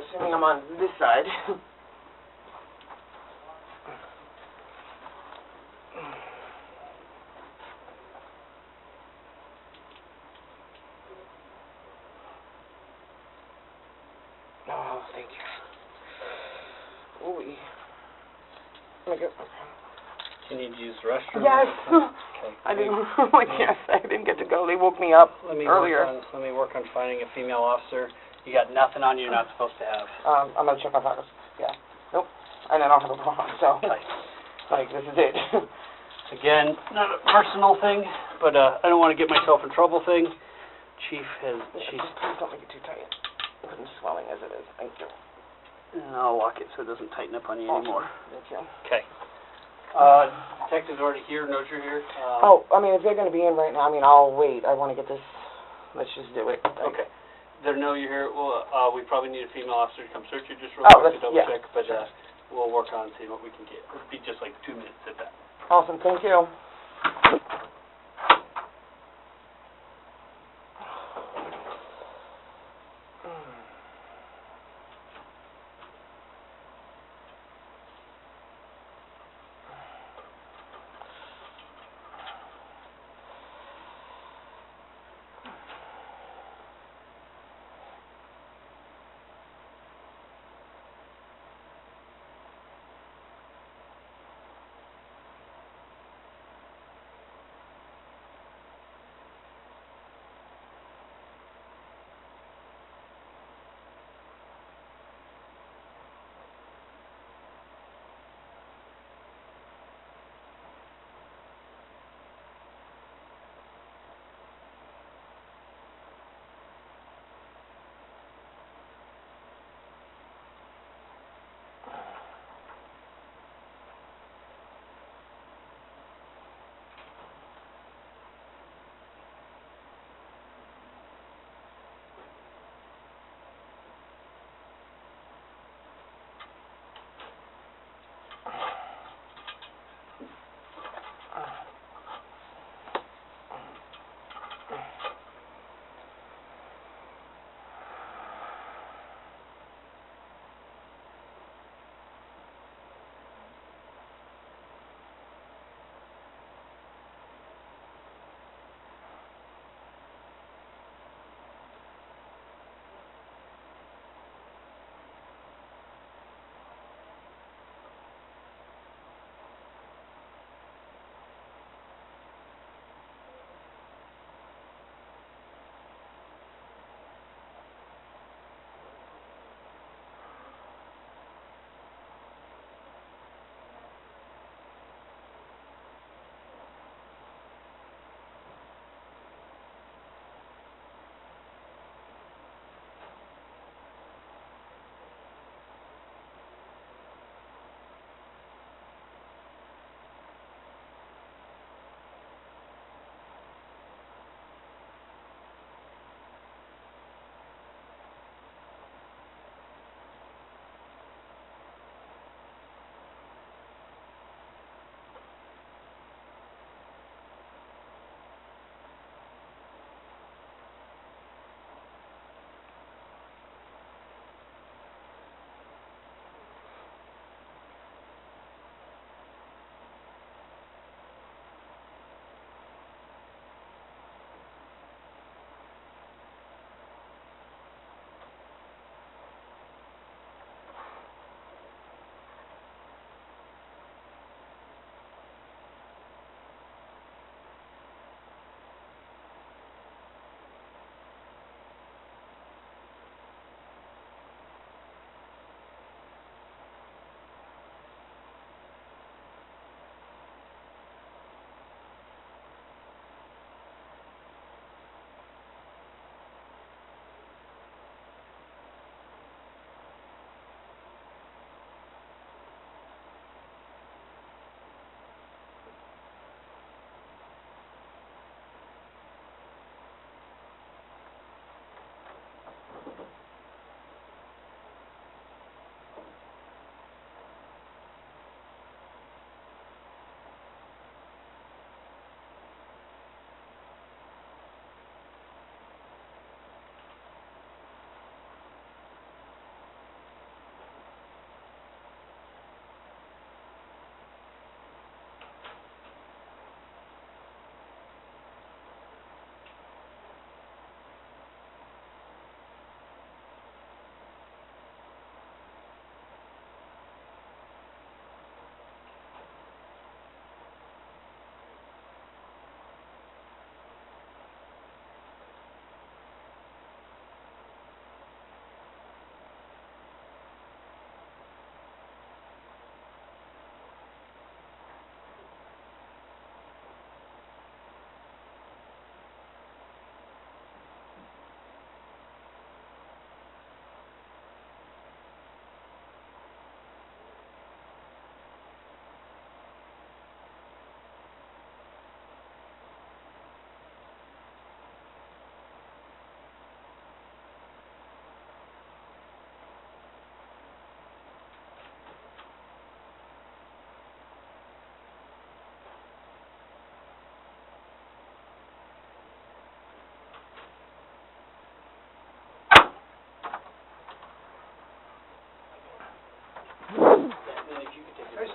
assuming I'm on this side. Oh, thank you. Ooh. Let me go. You need to use the restroom? Yes. Okay. I didn't, yes, I didn't get to go. They woke me up earlier. Let me work on finding a female officer. You got nothing on you you're not supposed to have. I'm going to check my pockets. Yeah. Nope. And I don't have a bra, so, like, this is it. Again, not a personal thing, but I don't want to get myself in trouble thing. Chief has, Please don't make it too tight. I'm swelling as it is. Thank you. and I'll lock it so it doesn't tighten up on you anymore. Thank you. Okay. Detective's already here, knows you're here. I mean, if they're going to be in right now, I mean, I'll wait. I want to get this, let's just do it. Okay. They know you're here. Well, we probably need a female officer to come search you just real quick to double check, but we'll work on seeing what we can get. It'll be just like 2 minutes at that. Awesome, thank you.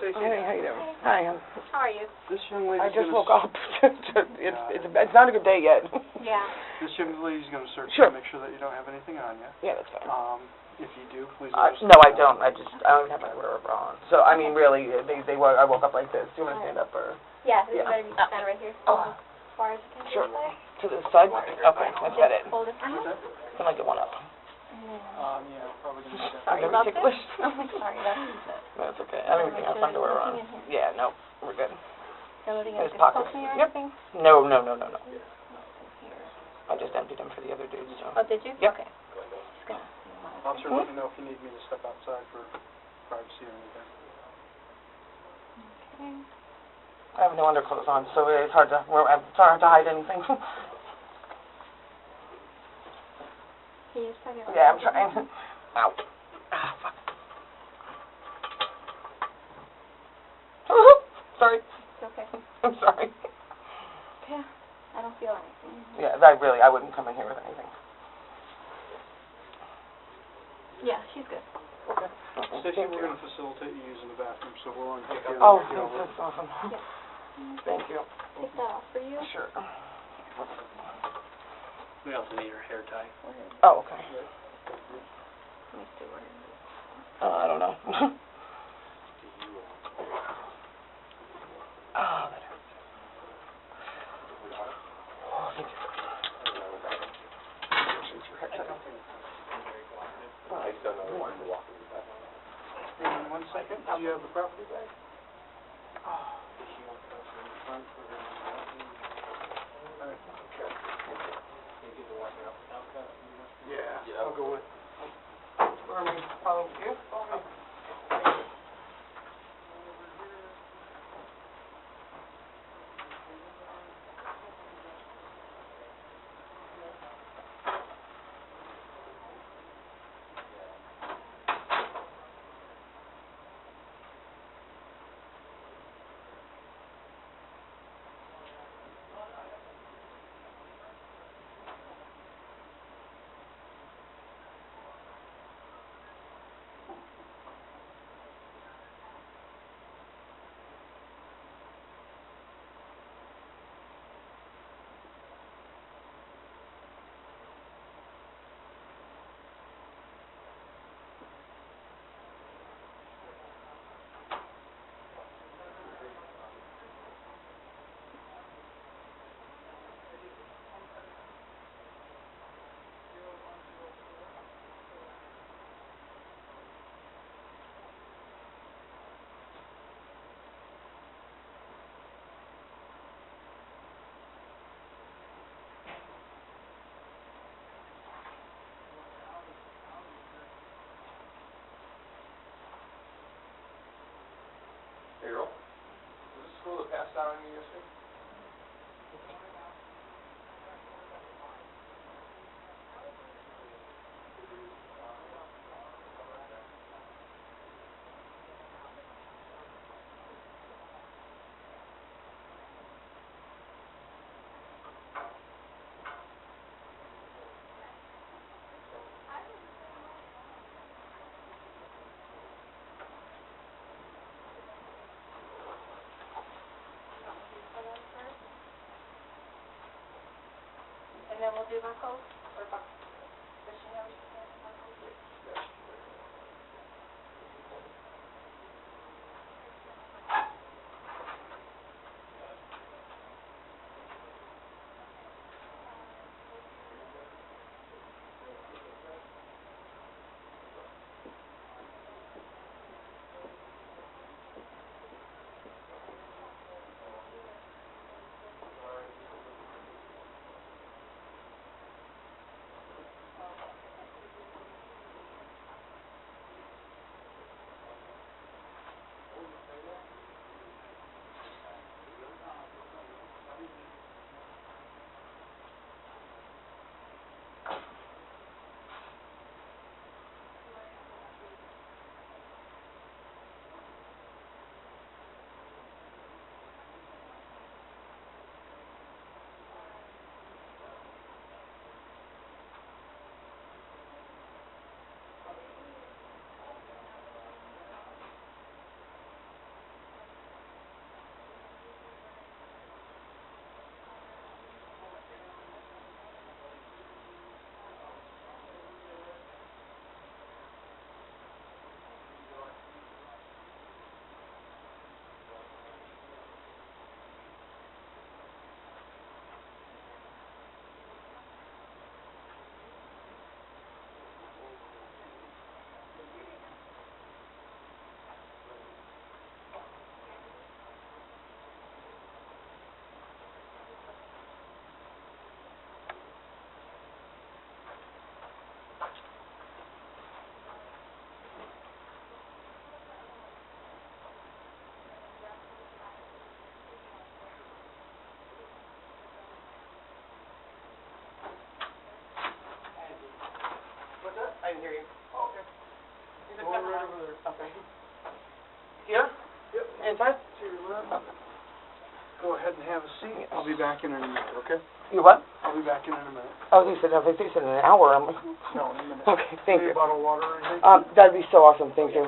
Stacy. Hey, how you doing? Hi. How are you? This young lady's I just gonna woke up. It's not a good day yet. Yeah. This young lady's gonna search Sure. you, make sure that you don't have anything on you. Yeah, that's fine. If you do, please let us know. No, I don't. I don't have my underwear on. So, I mean, really, I woke up like this. Do you want to stand up or? Yeah, this Yeah. better be kind of right here. Oh. As far as you can Sure. get there. To the side? Okay, that's about it. Hold it. Can I get one up? Yeah, probably gonna do that. I'm Is gonna that be there? ticklish. Sorry, that's That's okay. I don't even have underwear on. Yeah, no, we're good. everything There's is pockets. close or Yep. anything? No. I just emptied them for the other dudes, so. Oh, did you? Yep. Okay. Just gonna Officer, let me know if you need me to step outside for privacy or anything. Okay. I have no underclothes on, so it's hard to hide anything. Can you just tell me about Yeah, I'm trying. Ow. Ah, fuck. Sorry. It's okay. I'm sorry. Yeah. I don't feel anything. Yeah, I wouldn't come in here with anything. Yeah, she's good. Okay. Stacy, we're gonna facilitate you using the bathroom, so we're on take care Oh, of you. that's awesome. Yeah. Thank you. Take that off for you. Sure. We also need her hair tie. Oh, okay. Let me see where it is. I don't know. Oh, that hurts. Oh, thank you. In 1 second, do you have the property bag? Yeah, I'll go with. Where am I? Follow you? Hey, Earl, was this school that passed out on you yesterday? And then we'll do my code? Or does she know she can do my code? 25? Go ahead and have a seat. I'll be back in a minute, okay? You what? I'll be back in a minute. Oh, you said, no, if you said in an hour, I'm like, No, in a minute. okay, thank Need you. a bottle of water or anything? That'd be so awesome, thank you.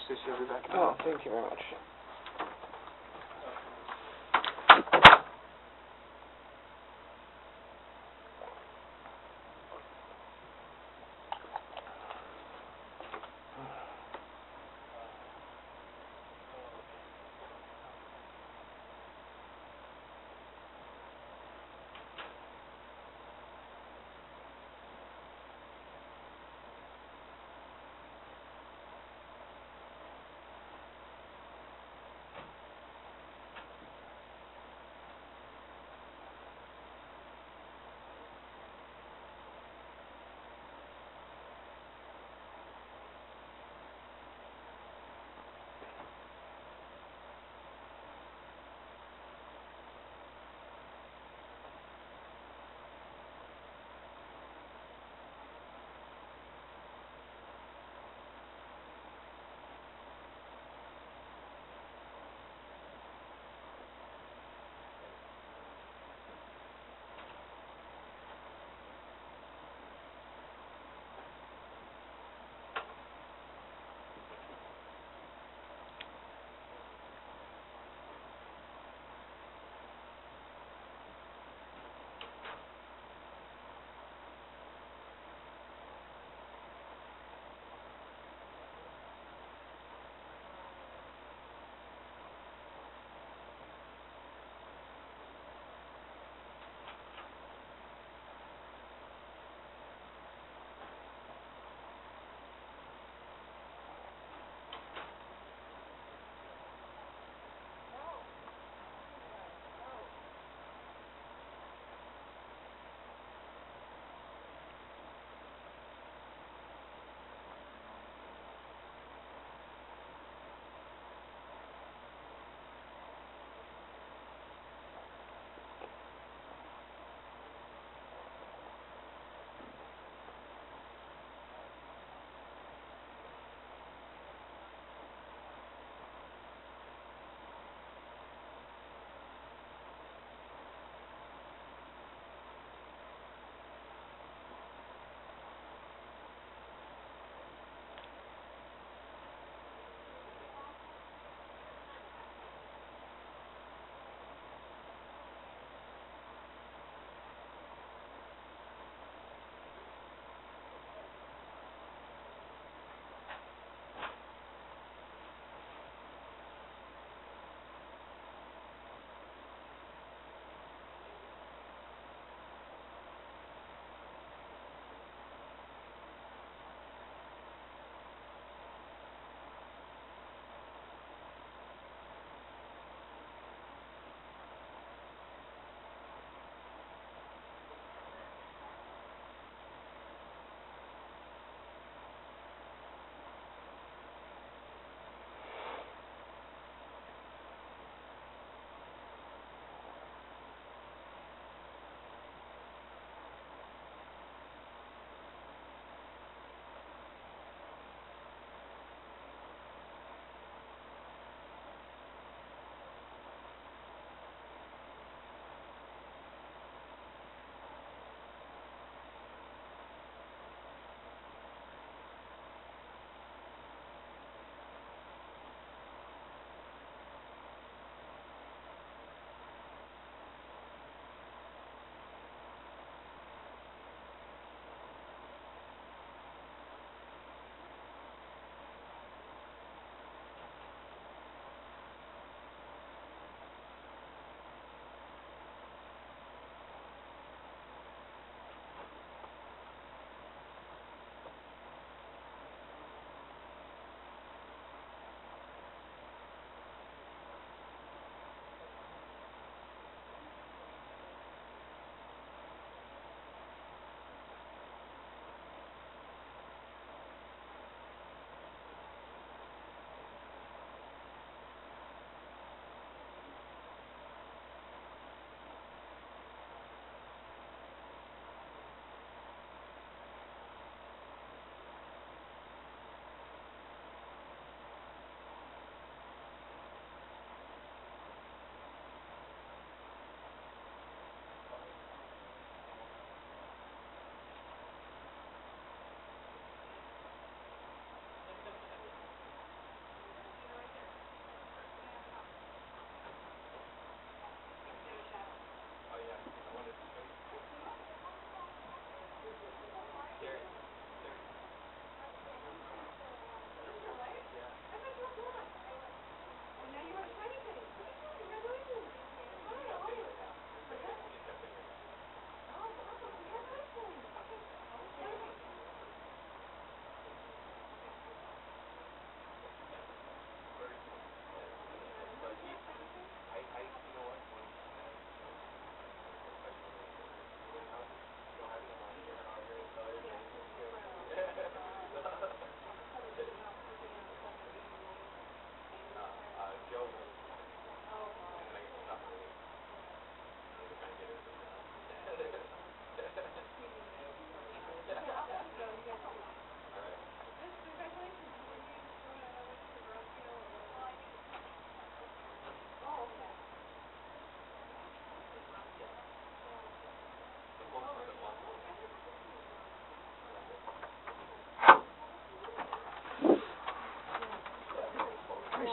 Stacy, I'll be back in a Oh, minute. thank you very much.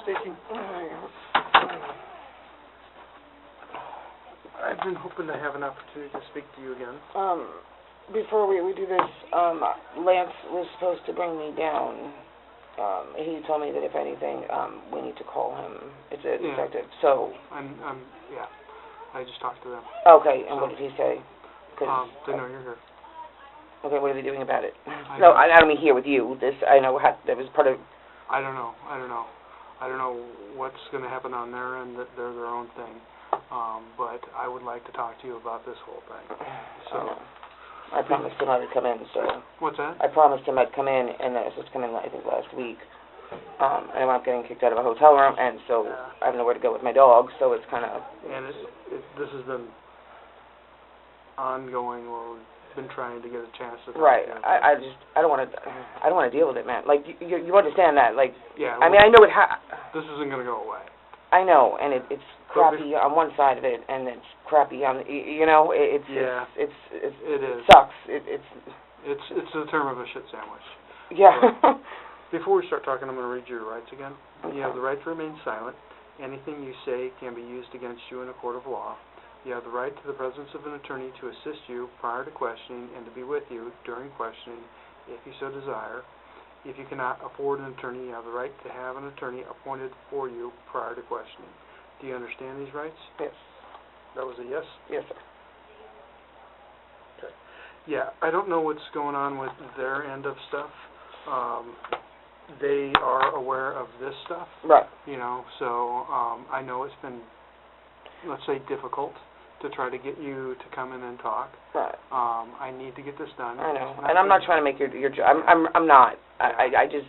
Stacy. I've been hoping to have an opportunity to speak to you again. Before we do this, Lance was supposed to bring me down. He told me that if anything, we need to call him. It's a detective, so... Yeah, I just talked to them. Okay, and what did he say? They know you're here. Okay, what are they doing about it? No, I don't mean here with you. I know that was part of... I don't know. I don't know what's going to happen on their end. That they're their own thing. But I would like to talk to you about this whole thing. So I promised him I would come in, so... What's that? I promised him I'd come in, and I was supposed to come in, I think, last week. And I wound up getting kicked out of a hotel room, and so I have nowhere to go with my dog, so it's kind of... And this has been ongoing, where we've been trying to get a chance to talk Right. to you. I don't want to deal with it, man. Like, you understand that, like... Yeah. I mean, I know This isn't going to go away. I know, and it's crappy on one side of it, and it's crappy on it is. Sucks. It's the term of a shit sandwich. Yeah. Before we start talking, I'm going to read you your rights again. Okay. You have the right to remain silent. Anything you say can be used against you in a court of law. You have the right to the presence of an attorney to assist you prior to questioning and to be with you during questioning, if you so desire. If you cannot afford an attorney, you have the right to have an attorney appointed for you prior to questioning. Do you understand these rights? Yes. That was a yes? Yes, sir. Okay. Yeah, I don't know what's going on with their end of stuff. They are aware of this stuff. Right. So I know it's been, let's say, difficult to try to get you to come in and talk. Right. I need to get this done. I know, and I'm not trying to make your job. I'm not. I just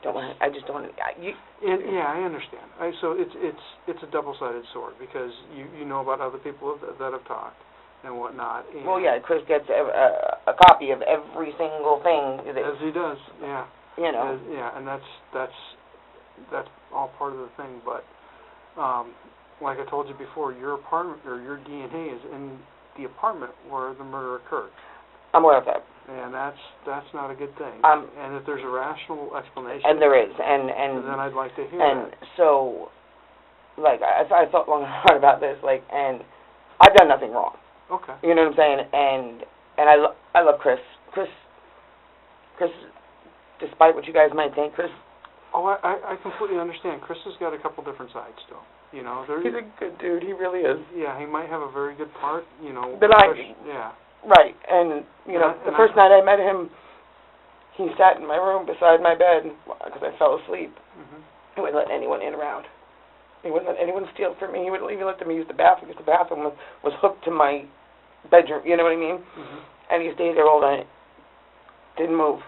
don't want. I just don't want. Yeah, I understand. So it's a double-sided sword, because you know about other people that have talked and whatnot. And well, yeah, Chris gets a copy of every single thing. As he does, yeah. And that's all part of the thing. But like I told you before, your apartment or your DNA is in the apartment where the murder occurred. I'm aware of that. And that's not a good thing. And if there's a rational explanation, and there is, and then I'd like to hear and that. So, like, I thought long and hard about this, like, and I've done nothing wrong. Okay. You know what I'm saying? And I love Chris. Chris, despite what you guys might think, Chris. Oh, I completely understand. Chris has got a couple different sides still. He's a good dude. He really is. Yeah, he might have a very good part. But yeah. Right, and the first night I met him, he sat in my room beside my bed because I fell asleep. Mm-hmm. He wouldn't let anyone in around. He wouldn't let anyone steal from me. He wouldn't even let them use the bathroom because the bathroom was hooked to my bedroom. You know what I mean? Mm-hmm. And he stayed there all night. Didn't move.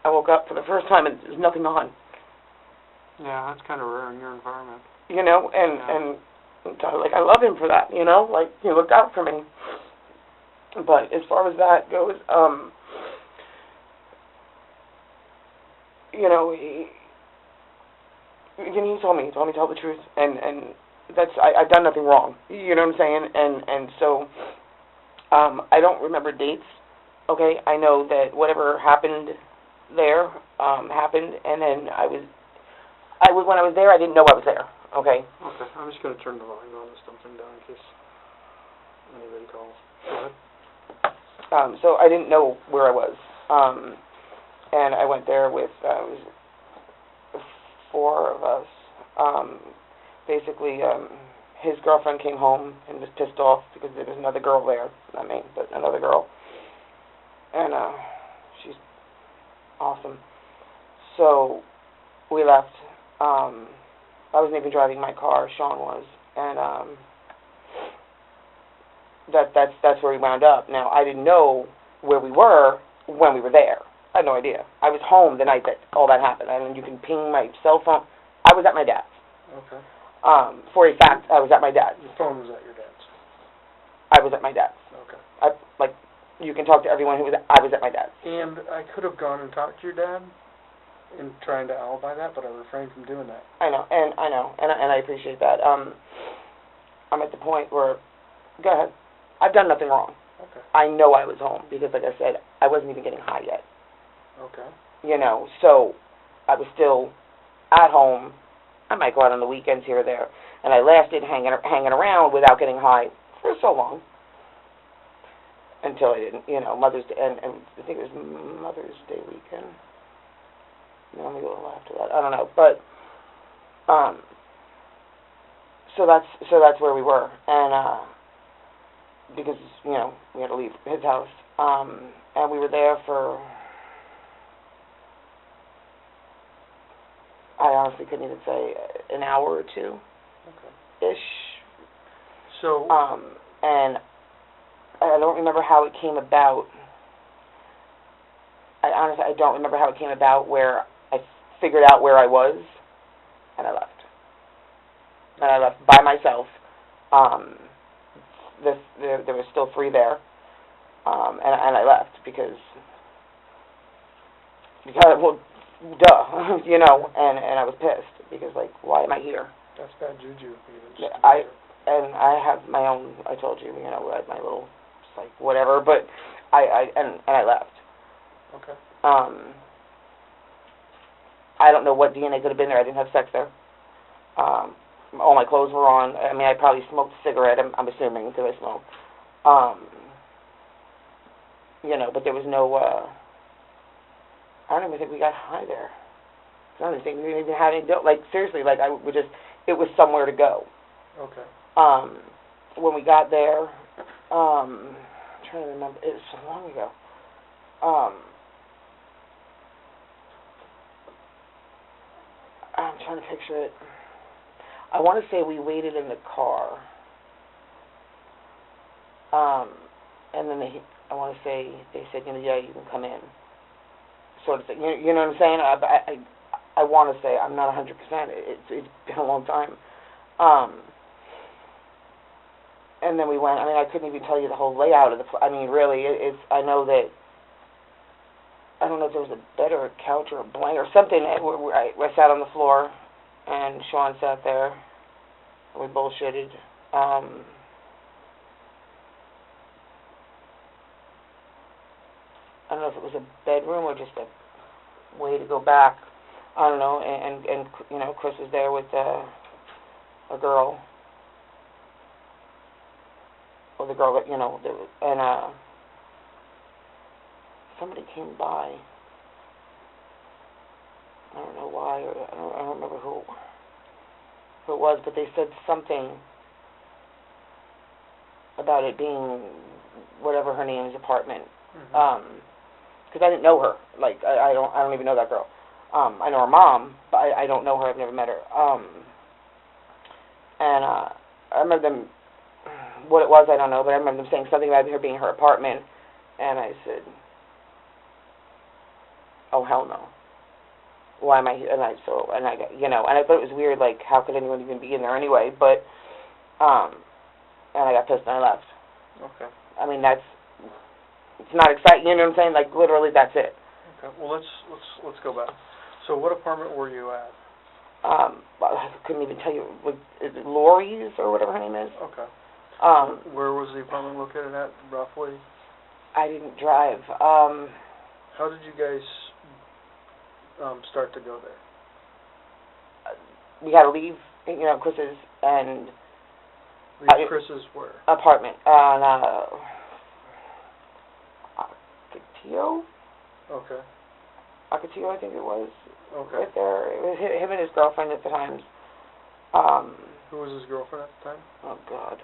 I woke up for the first time and there's nothing on. Yeah, that's kind of rare in your environment. And like, I love him for that. Like, he looked out for me. But as far as that goes, he told me to tell the truth, and that's I've done nothing wrong. You know what I'm saying? And so I don't remember dates. Okay, I know that whatever happened there happened, and then when I was there, I didn't know I was there. Okay. Okay, I'm just going to turn the volume on this something down in case anybody calls. Go ahead. So I didn't know where I was. And I went there with, it was 4 of us. Basically, his girlfriend came home and was pissed off because there was another girl there. Not me, but another girl. And she's awesome. So we left. I wasn't even driving my car, Sean was. And that's where we wound up. Now, I didn't know where we were when we were there. I had no idea. I was home the night that all that happened. I mean, you can ping my cell phone. I was at my dad's. Okay. For a fact, I was at my dad's. The phone was at your dad's? I was at my dad's. Okay. You can talk to everyone I was at my dad's. And I could have gone and talked to your dad in trying to alibi that, but I refrained from doing that. I know, and I appreciate that. I'm at the point where, go ahead. I've done nothing wrong. Okay. I know I was home because, like I said, I wasn't even getting high yet. Okay. So I was still at home I might go out on the weekends here or there. And I lasted hanging around without getting high for so long. Until I didn't, Mother's Day, and I think it was Mother's Day weekend. No, maybe a little after that. I don't know, but so that's where we were, and because we had to leave his house, and we were there for, I honestly couldn't even say, an hour or two, ish. So and I don't remember how it came about. I don't remember how it came about where I figured out where I was, and I left. And I left by myself. There was still 3 there, and I left because well, duh, and I was pissed because, like, why am I here? that's bad juju. I have my own. I told you, I had my little, like, whatever, but I left. Okay. I don't know what DNA could have been there. I didn't have sex there. All my clothes were on. I mean, I probably smoked a cigarette, I'm assuming, because I smoke. But there was no, I don't even think we got high there. I don't even think we even had any, like, seriously, like, it was somewhere to go. Okay. When we got there, I'm trying to remember, it was so long ago. I'm trying to picture it. I want to say we waited in the car. And then I want to say they said, yeah, you can come in. Sort of thing. You know what I'm saying? I want to say, I'm not 100%. It's been a long time. And then we went. I mean, I couldn't even tell you the whole layout of the place. I mean, really, I know that. I don't know if there was a bed or a couch or a blanket or something. I sat on the floor, and Sean sat there, and we bullshitted. I don't know if it was a bedroom or just a way to go back. I don't know. And Chris was there with a girl. Well, the girl that, and somebody came by. I don't know why, or I don't remember who it was, but they said something about it being whatever her name's apartment. Because I didn't know her. Like, I don't even know that girl. I know her mom, but I don't know her. I've never met her. And I remember them. What it was, I don't know, but I remember them saying something about her being her apartment, and I said, "Oh, hell no! Why am I here?" And I thought it was weird. Like, how could anyone even be in there anyway? But, and I got pissed and I left. Okay. I mean, it's not exciting. You know what I'm saying? Like, literally, that's it. Okay. Well, let's go back. So, what apartment were you at? I couldn't even tell you. Is it Lori's or whatever her name is? Okay. Where was the apartment located at, roughly? I didn't drive. How did you guys start to go there? We had to leave, Chris's and... Leave Chris's where? Apartment on Ocotillo? Okay. Ocotillo, I think it was. Okay. Right there. It was him and his girlfriend at the time. Who was his girlfriend at the time? Oh, God.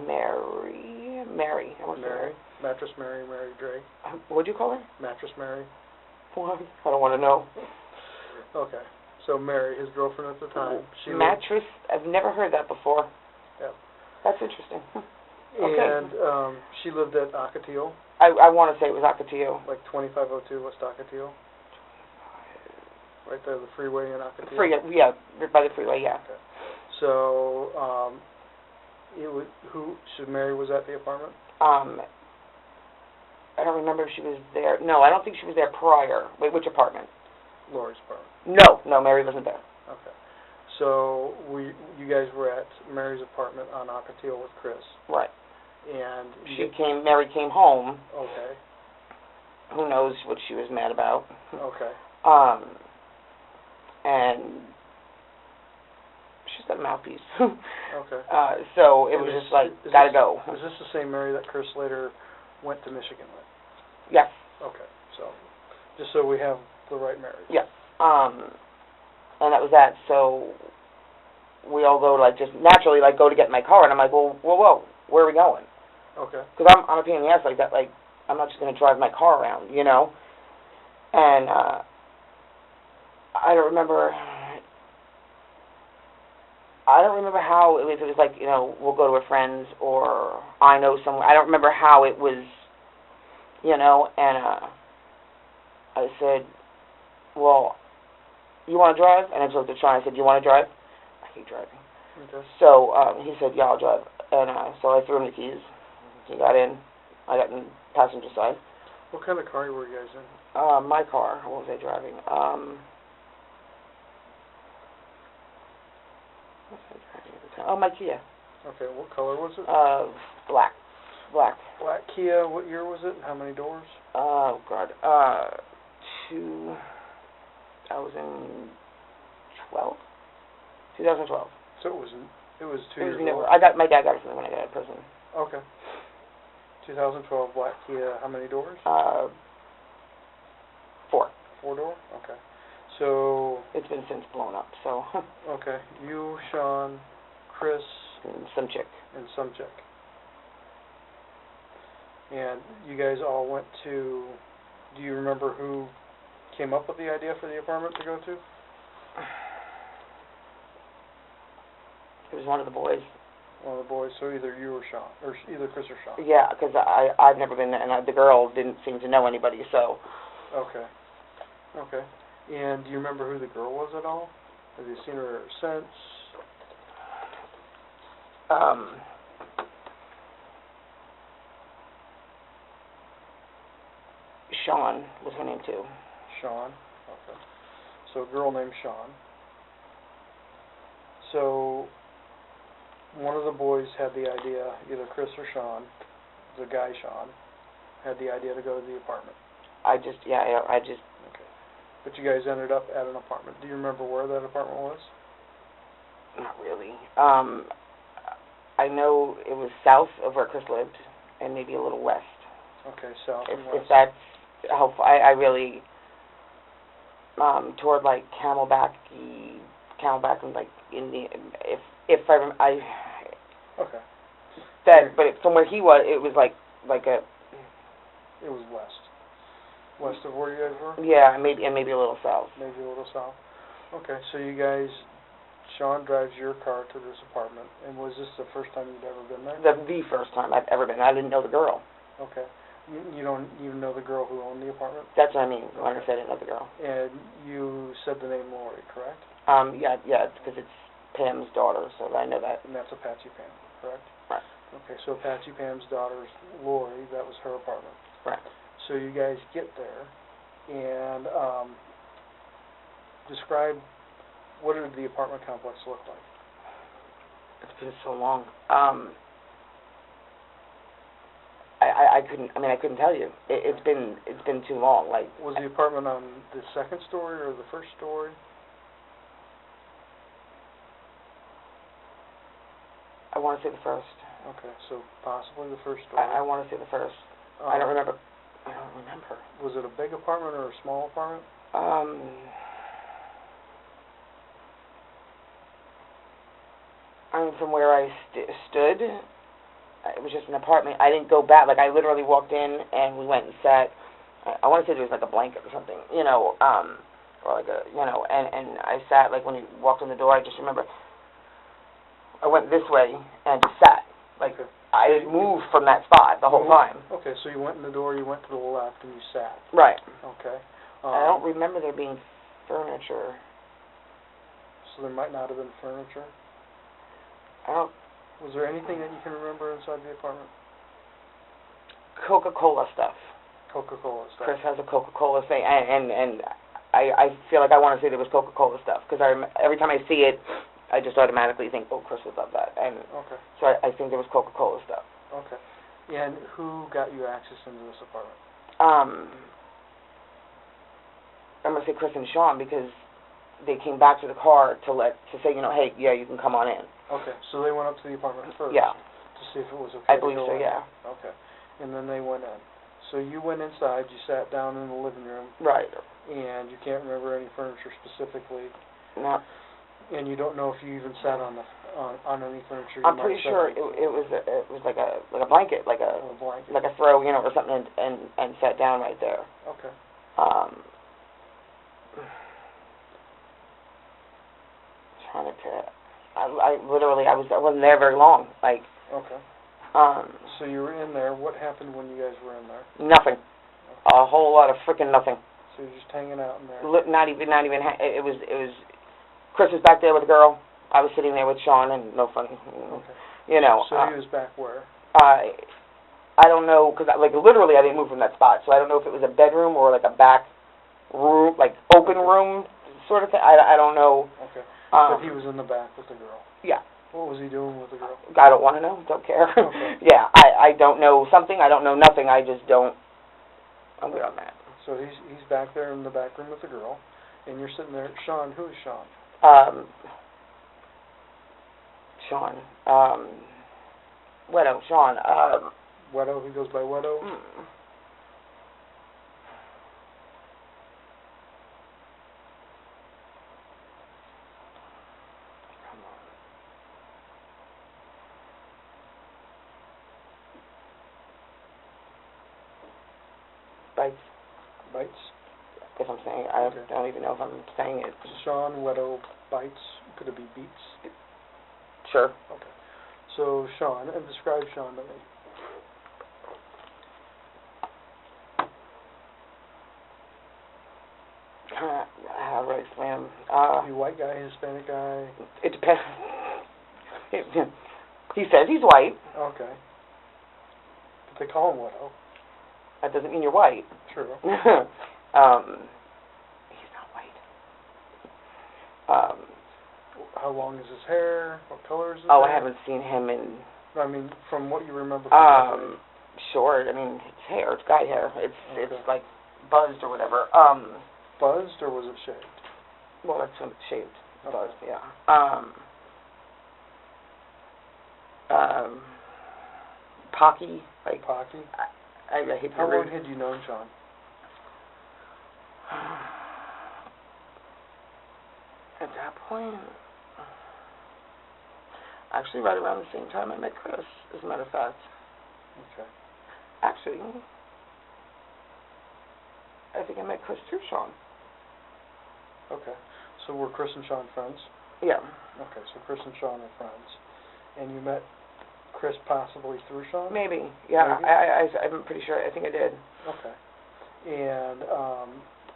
Mary. I want to say Mary? Mattress Mary, Mary Drake. What'd you call her? Mattress Mary. What? I don't want to know. Okay. So Mary, his girlfriend at the time. Mattress? I've never heard that before. Yeah. That's interesting. Okay. And she lived at Ocotillo? I want to say it was Ocotillo. Like 2502 West Ocotillo? Right there, the freeway in Ocotillo? Yeah, right by the freeway, yeah. Okay. So, so Mary was at the apartment? I don't remember if she was there. No, I don't think she was there prior. Wait, which apartment? Lori's apartment. No, Mary wasn't there. Okay. So, you guys were at Mary's apartment on Ocotillo with Chris? Right. And Mary came home. Okay. Who knows what she was mad about. Okay. and she's got a mouthpiece. Okay. So it was just like, gotta go. Is this the same Mary that Chris later went to Michigan with? Yes. Okay, so, just so we have the right Mary. Yes. And that was that. So we all go to, like, just naturally, like, go to get in my car, and I'm like, well, whoa, where are we going? Okay. Because I'm a pain in the ass like that. Like, I'm not just going to drive my car around, you know? And I don't remember how it was. It was like, you know, we'll go to a friend's, or I know someone. I don't remember how it was, you know, and I said, well, you want to drive? And I just looked at Sean. I said, you want to drive? I hate driving. Okay. So he said, yeah, I'll drive. And so I threw him the keys. He got in. I got in passenger side. What kind of car were you guys in? My car. What was I driving? What was I driving at the time? Oh, my Kia. Okay, what color was it? Black. Black. Black Kia. What year was it? And how many doors? Oh, God. 2012. 2012. So it was 2 years newer. old. My dad got it for me when I got out of prison. Okay. 2012 Black Kia. How many doors? 4. 4 door. Okay. So. It's been since blown up. So. Okay. You, Sean, Chris, and some chick. And some chick. And you guys all went to. Do you remember who came up with the idea for the apartment to go to? It was one of the boys. One of the boys. So either you or Sean, or either Chris or Sean. Yeah, because I've never been there, and the girl didn't seem to know anybody. So. Okay. Okay. And do you remember who the girl was at all? Have you seen her since? Sean was her name too. Sean. Okay. So a girl named Sean. So one of the boys had the idea, either Chris or Sean, the guy Sean, had the idea to go to the apartment. I just. Okay. But you guys ended up at an apartment. Do you remember where that apartment was? Not really. I know it was south of where Chris lived, and maybe a little west. Okay, south and west. If that's helpful. I really, toward like Camelback and like if I Okay. That, but from where he was, it was like a. It was west. West of where you guys were? Yeah, maybe a little south. Maybe a little south. Okay, so you guys, Sean drives your car to this apartment, and was this the first time you'd ever been there? The first time I've ever been. I didn't know the girl. Okay. You don't even know the girl who owned the apartment? That's what I mean when I said I didn't know the girl. And you said the name Lori, correct? Yeah, because it's Pam's daughter, so I know that. And that's Apache Pam, correct? Right. Okay, so Apache Pam's daughter's Lori, that was her apartment. Right. So you guys get there, and describe, what did the apartment complex look like? It's been so long. I couldn't tell you. It's been too long. Like, was the apartment on the second story or the first story? I want to say the first. Okay, so possibly the first story. I want to say the first. I don't remember. Was it a big apartment or a small apartment? From where I stood, it was just an apartment. I didn't go back. Like, I literally walked in and we went and sat. I want to say there was like a blanket or something, you know, or like a, you know, and I sat, like, when you walked in the door, I just remember I went this way and just sat. Like, okay. I didn't move from that spot the whole time. Okay, so you went in the door, you went to the left, and you sat. Right. Okay. I don't remember there being furniture. So there might not have been furniture? Was there anything that you can remember inside the apartment? Coca-Cola stuff. Coca-Cola stuff. Chris has a Coca-Cola thing, and I feel like I want to say there was Coca-Cola stuff, because every time I see it, I just automatically think, oh, Chris would love that. And okay. So I think there was Coca-Cola stuff. Okay. And who got you access into this apartment? I'm going to say Chris and Sean, because they came back to the car to say, hey, yeah, you can come on in. Okay, so they went up to the apartment first? Yeah. To see if it was okay I to believe go so, in? yeah. Okay, and then they went in. So you went inside, you sat down in the living room. Right. And you can't remember any furniture specifically. No. And you don't know if you even sat on any furniture. I'm pretty sure it was like a blanket, like a blanket, like a throw, or something, and sat down right there. Okay. Trying to, I literally wasn't there very long, like. Okay. So you were in there. What happened when you guys were in there? Nothing. A whole lot of freaking nothing. So you're just hanging out in there. Not even. It was. Chris was back there with a girl. I was sitting there with Sean, and no fun. Okay. So he was back where? I don't know, because literally I didn't move from that spot, so I don't know if it was a bedroom or like a back room, like open room sort of thing. I don't know. Okay. But he was in the back with the girl. Yeah. What was he doing with the girl? I don't want to know. Don't care. Okay. Yeah. I don't know something. I don't know nothing. I just don't. I'm good on that. So he's back there in the back room with the girl, and you're sitting there. Sean, who is Sean? Sean. Wedo. Sean. Wedo. He goes by Wedo. Bites? If I'm saying, I don't even know if I'm saying it. Sean Wedo Bites. Could it be Beats? Sure. Okay. So Sean, and describe Sean to me. How do I explain him? You white guy, Hispanic guy? It depends. He says he's white. Okay. But they call him Wedo. That doesn't mean you're white. True. He's not white. How long is his hair? What color is his I hair? haven't seen him in... I mean, from what you remember from short. I mean, it's hair. It's guy hair. It's like buzzed or whatever. Buzzed, or was it shaved? Well, that's when it's shaved. Okay. Buzzed, yeah. Pocky. Like, Pocky? I hate to How be long rude. had you known Sean? At that point, actually right around the same time I met Chris, as a matter of fact. Okay. Actually, I think I met Chris through Sean. Okay. So were Chris and Sean friends? Yeah. Okay, so Chris and Sean are friends. And you met Chris possibly through Sean? Maybe. Yeah. Maybe? I'm pretty sure. I think I did. Okay. And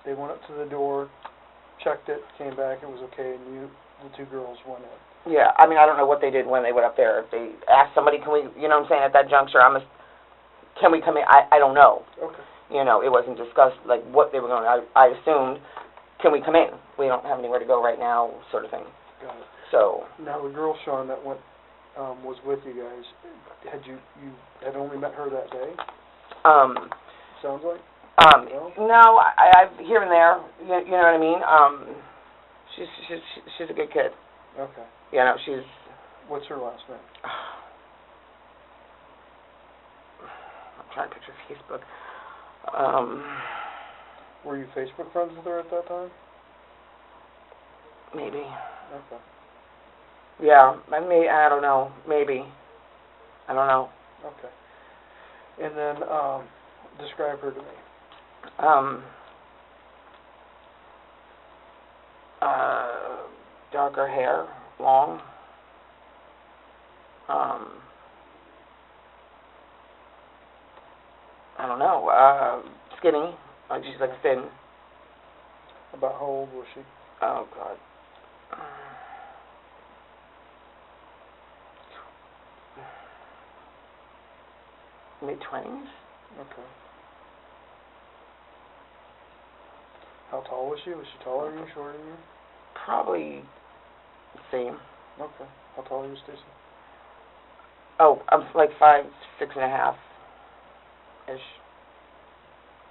they went up to the door, checked it, came back, it was okay, and the two girls went in. Yeah. I mean, I don't know what they did when they went up there. If they asked somebody, can we, you know what I'm saying, at that juncture, can we come in? I don't know. Okay. It wasn't discussed, like, what they were going to, I assumed, can we come in? We don't have anywhere to go right now, sort of thing. Got it. So. Now, the girl, Sean, that went, was with you guys, you had only met her that day? Sounds like? No, I here and there, you know what I mean? She's a good kid. Okay. She's... What's her last name? I'm trying to picture Facebook. Were you Facebook friends with her at that time? Maybe. Okay. Yeah, I don't know. Maybe. I don't know. Okay. And then, describe her to me. Darker hair, long. I don't know. Skinny. She's like thin. About how old was she? Oh God. Mid-20s. Okay. How tall was she? Was she taller than you, shorter than you? Probably the same. Okay. How tall are you, Stacy? Oh, I'm like 5'6.5" ish.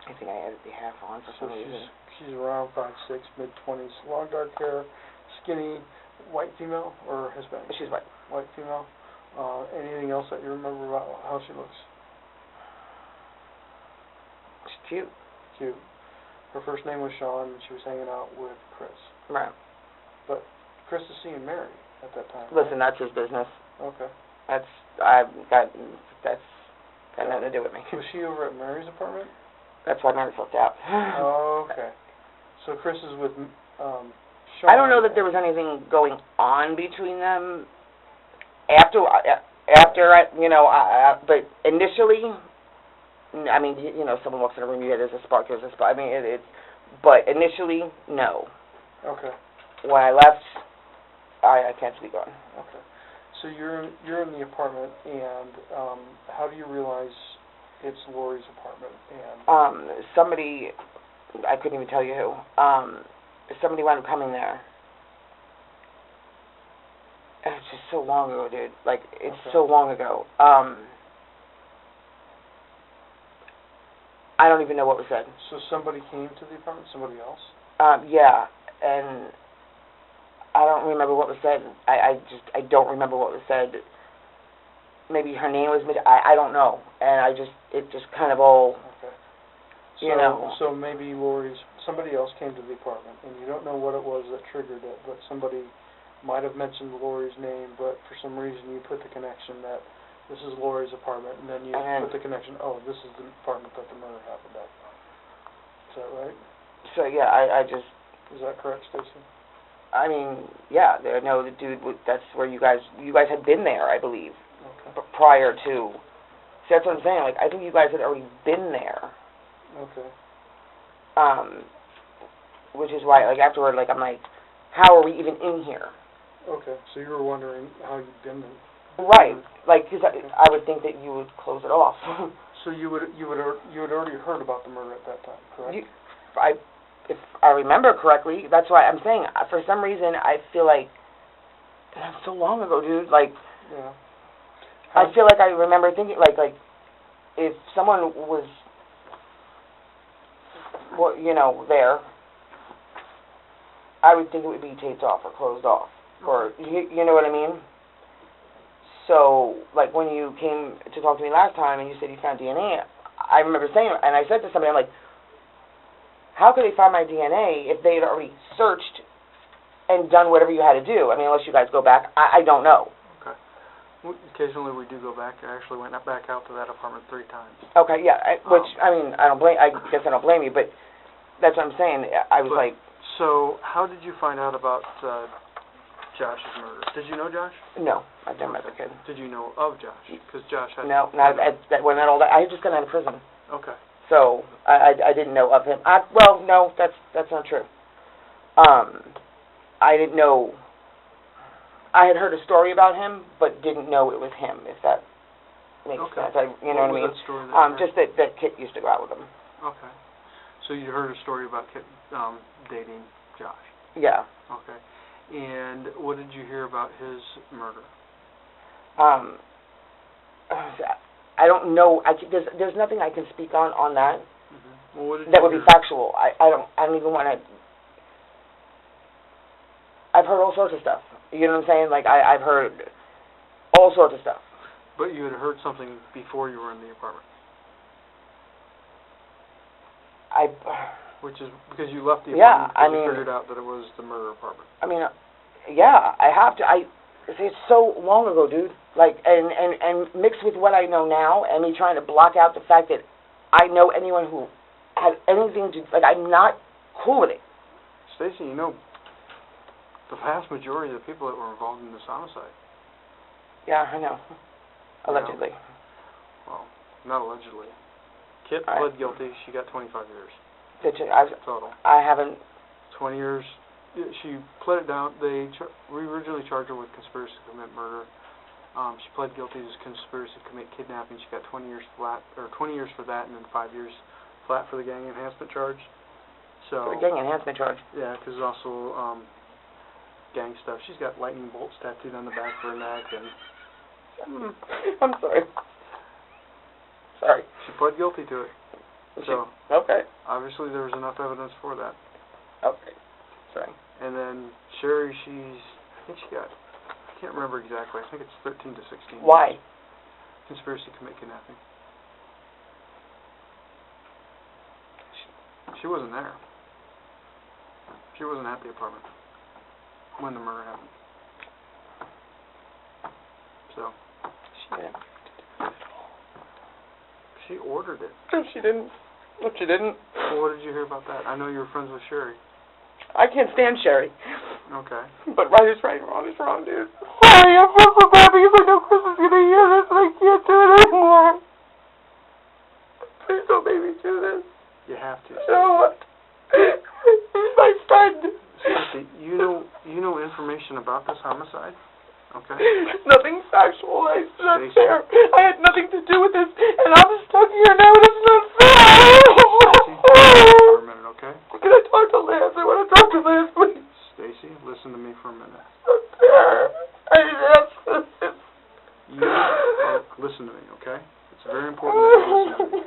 I think I added the half on for some reason. she's around 5'6", mid-20s, long dark hair, skinny, white female or Hispanic? She's white. White female. Anything else that you remember about how she looks? She's cute. Cute. Her first name was Sean, and she was hanging out with Chris. Right. But Chris is seeing Mary at that time. Listen, that's his business. Okay. That's got nothing to do with me. Was she over at Mary's apartment? That's why Mary flipped out. Oh, okay. So Chris is with Sean. I don't know that there was anything going on between them after but initially, I mean, someone walks in a room, there's a spark. I mean, but initially, no. Okay. When I left, I can't speak on. Okay. So you're in the apartment, and how do you realize it's Lori's apartment? And somebody, I couldn't even tell you who. Somebody wound up coming there. And it's just so long ago, dude. Like, it's so long ago. I don't even know what was said. So somebody came to the apartment, somebody else? Yeah, and I don't remember what was said. I don't remember what was said. Maybe her name was, I don't know. And it just kind of all, So maybe somebody else came to the apartment, and you don't know what it was that triggered it, but somebody might have mentioned Lori's name, but for some reason you put the connection that this is Lori's apartment, and then you put the connection, this is the apartment that the murder happened at. Is that right? So, yeah, I just... Is that correct, Stacy? I mean, yeah, the dude, that's where you guys had been there, I believe, prior to... See, that's what I'm saying, like, I think you guys had already been there. Okay. Which is why, like, afterward, like, I'm like, how are we even in here? Okay, so you were wondering how you'd been there. Right, like, because I would think that you would close it off. So you had already heard about the murder at that time, correct? If I remember correctly, that's why I'm saying, for some reason, I feel like, that's so long ago, dude, like, yeah. I feel like I remember thinking, like, if someone was, there, I would think it would be taped off or closed off, or, you know what I mean? So, like, when you came to talk to me last time and you said you found DNA, I remember saying, and I said to somebody, I'm like, how could they find my DNA if they had already searched and done whatever you had to do? I mean, unless you guys go back, I don't know. Okay. Occasionally we do go back. I actually went back out to that apartment 3 times. Okay, yeah, which, I mean, I guess I don't blame you, but that's what I'm saying. I was like... So, how did you find out about Josh's murder? Did you know Josh? No, I've never met the kid. Did you know of Josh? Because Josh had... No, not all that. I had just gotten out of prison. Okay. So, I didn't know of him. Well, no, that's not true. I didn't know... I had heard a story about him, but didn't know it was him, if that makes sense. You know what I mean? That story just that Kit used to go out with him. Okay. So you heard a story about Kit dating Josh? Yeah. Okay. And what did you hear about his murder? I don't know. There's nothing I can speak on that. Mm-hmm. Well, what did that would be factual. I don't even want to. I've heard all sorts of stuff. You know what I'm saying? Like I've heard all sorts of stuff. But you had heard something before you were in the apartment. Which is because you left the apartment because you figured out that it was the murder apartment. I mean, yeah, I have to. It's so long ago, dude. Like, and mixed with what I know now, and me trying to block out the fact that I know anyone who had anything to, like, I'm not cool with it. Stacy, you know, the vast majority of the people that were involved in this homicide. Yeah, I know. Allegedly. Well, not allegedly. Kit pled guilty. She got 25 years. Total. I haven't. 20 years. She pled it down. We originally charged her with conspiracy to commit murder. She pled guilty to conspiracy to commit kidnapping. She got 20 years flat, or 20 years for that, and then 5 years flat for the gang enhancement charge. So. For the gang enhancement charge. Yeah, because also gang stuff. She's got lightning bolts tattooed on the back of her neck, and. I'm sorry. Sorry. She pled guilty to it. So. Okay. Obviously, there was enough evidence for that. Okay. Sorry. And then Sherry, I think she got, I can't remember exactly, I think it's 13 to 16. Why? Conspiracy to commit kidnapping. She wasn't there. She wasn't at the apartment when the murder happened. So. She didn't. She ordered it. No, she didn't. No, she didn't. Well, what did you hear about that? I know you were friends with Sherry. I can't stand Sherry. Okay. But right is right, wrong is wrong, dude. Sorry, I feel so bad because I know Chris is gonna hear this and I can't do it anymore. Please don't make me do this. You have to. No. He's my friend. Stacy, you know information about this homicide? Okay. Nothing factual. It's not Stacy? fair. I had nothing to do with this, and I'm stuck here now, and it's not fair. Stacy, for a minute, okay? Can I talk to Lance? I want to talk to Lance, please. Stacy, listen to me for a minute. It's not fair. I didn't ask for this. Listen to me, okay? It's very important that you listen to me.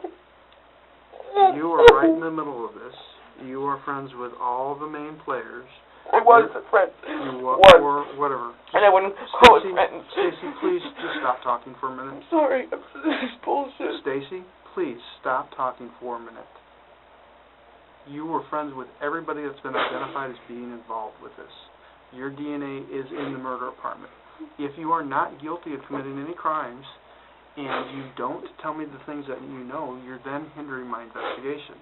You are right in the middle of this. You are friends with all the main players. I was a friend. You was. Or whatever. And I wouldn't call it friends. Stacy, please just stop talking for a minute. I'm sorry. This is bullshit. Stacy, please stop talking for a minute. You were friends with everybody that's been identified as being involved with this. Your DNA is in the murder apartment. If you are not guilty of committing any crimes and you don't tell me the things that you know, you're then hindering my investigation.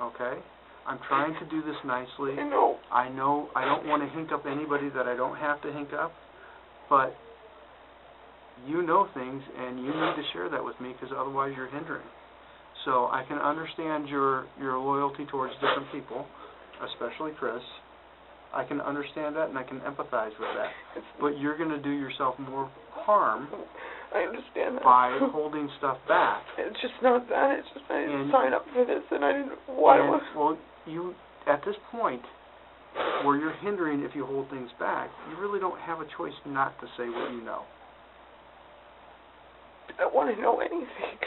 Okay? I'm trying to do this nicely. I know. I know I don't want to hink up anybody that I don't have to hink up, but you know things and you need to share that with me because otherwise you're hindering. So I can understand your loyalty towards different people, especially Chris. I can understand that and I can empathize with that. But you're going to do yourself more harm I understand that. by holding stuff back. It's just not that. It's just I didn't sign up for this and I didn't want to. Well, you, at this point, where you're hindering if you hold things back, you really don't have a choice not to say what you know. I don't want to know anything.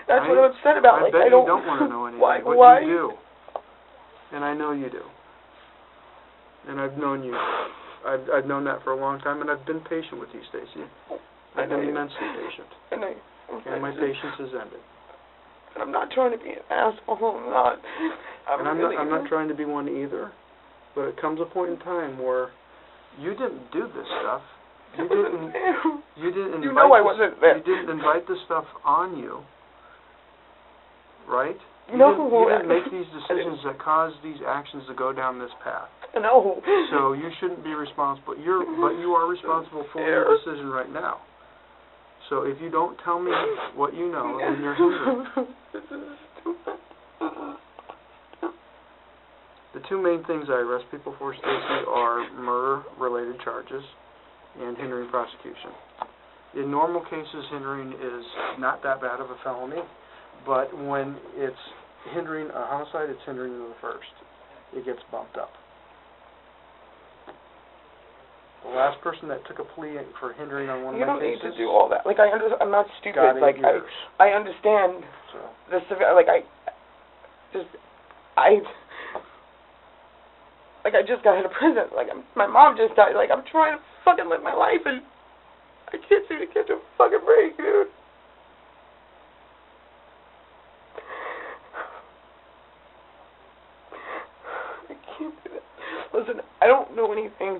That's what I'm upset about. I like, bet I don't, you don't want to know anything, why? but Why? you do. And I know you do. And I've known you. I've known that for a long time, and I've been patient with you, Stacy. I've been immensely patient. And my patience has ended. I'm not trying to be an asshole. I'm not trying to be one either. But it comes a point in time where you didn't do this stuff. You didn't invite I wasn't there. You didn't invite this stuff on you. Right? You didn't make these decisions that caused these actions to go down this path. No. So you shouldn't be responsible. But you are responsible for your decision right now. So if you don't tell me what you know, then you're hindering. This is stupid. The two main things I arrest people for, Stacy, are murder-related charges and hindering prosecution. In normal cases, hindering is not that bad of a felony, but when it's hindering a homicide, it's hindering to the first. It gets bumped up. The last person that took a plea for hindering on one of my cases... You don't need to do all that. Like, I'm not stupid. got 8 like, years. I understand the severe... Like, I just got out of prison. Like, my mom just died. Like, I'm trying to fucking live my life, and I can't seem to catch a fucking break, dude. I can't do that. Listen, I don't know anything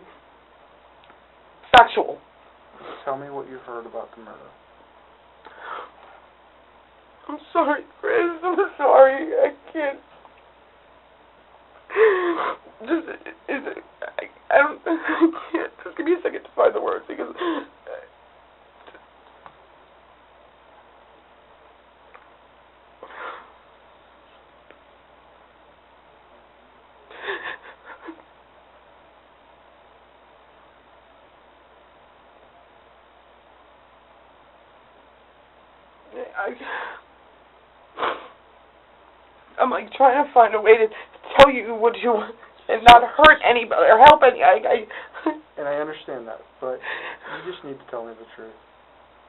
factual. Tell me what you've heard about the murder. I'm sorry, Chris. I'm sorry. I can't. I can't. Just give me a second to find the words because. I'm like trying to find a way to tell you what you want and not hurt anybody or help any. And I understand that, but you just need to tell me the truth.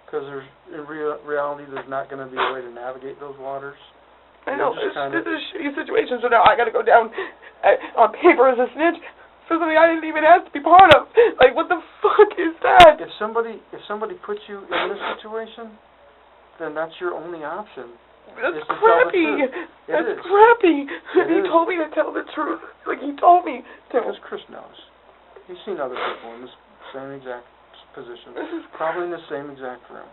Because in reality, there's not going to be a way to navigate those waters. I know, this is a shitty situation, so now I got to go down on paper as a snitch for something I didn't even ask to be part of. Like, what the fuck is that? If somebody puts you in this situation, then that's your only option. That's is to crappy. tell the truth. That's crappy. He is. told me to tell the truth. Like, he told me to. Because Chris knows. He's seen other people in this same exact position, This is probably in the same exact room.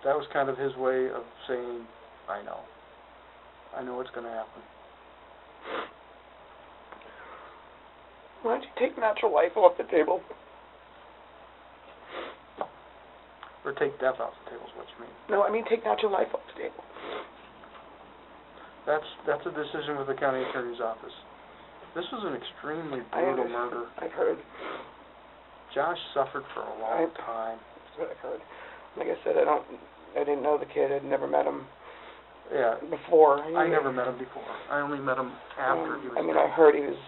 That was kind of his way of saying, I know what's going to happen. Why don't you take natural life off the table? Or take death off the table is what you mean. No, I mean take natural life off the table. That's a decision with the county attorney's office. This was an extremely brutal murder. I've heard. Josh suffered for a long time. That's what I've heard. Like I said, I didn't know the kid. I'd never met him. Yeah. Before. I never met him before. I only met him after he was I dead. heard he was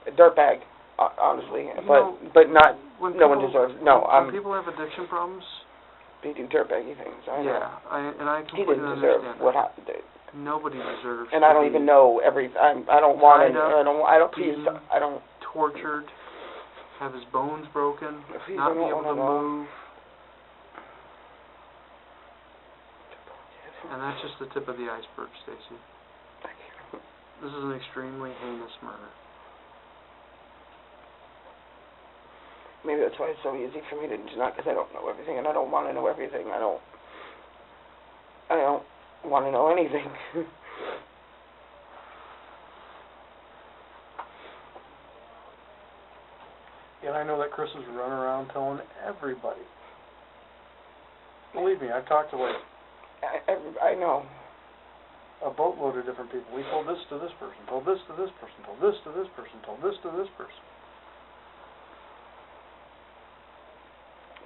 a dirtbag, honestly, but not. No one deserves. No, when people have addiction problems, they do dirtbaggy things. I know. I He completely didn't deserve understand what that. happened. Nobody deserves. And I don't even know everything. I don't want to. Please. I don't. Tortured, have his bones broken, Please, not be able to move. And that's just the tip of the iceberg, Stacy. This is an extremely heinous murder. Maybe that's why it's so easy for me to not, because I don't know everything, and I don't want to know everything. I don't want to know anything. And I know that Chris is running around telling everybody. Believe me, I've talked to I know. a boatload of different people. We told this to this person, told this to this person, told this to this person, told this to this person.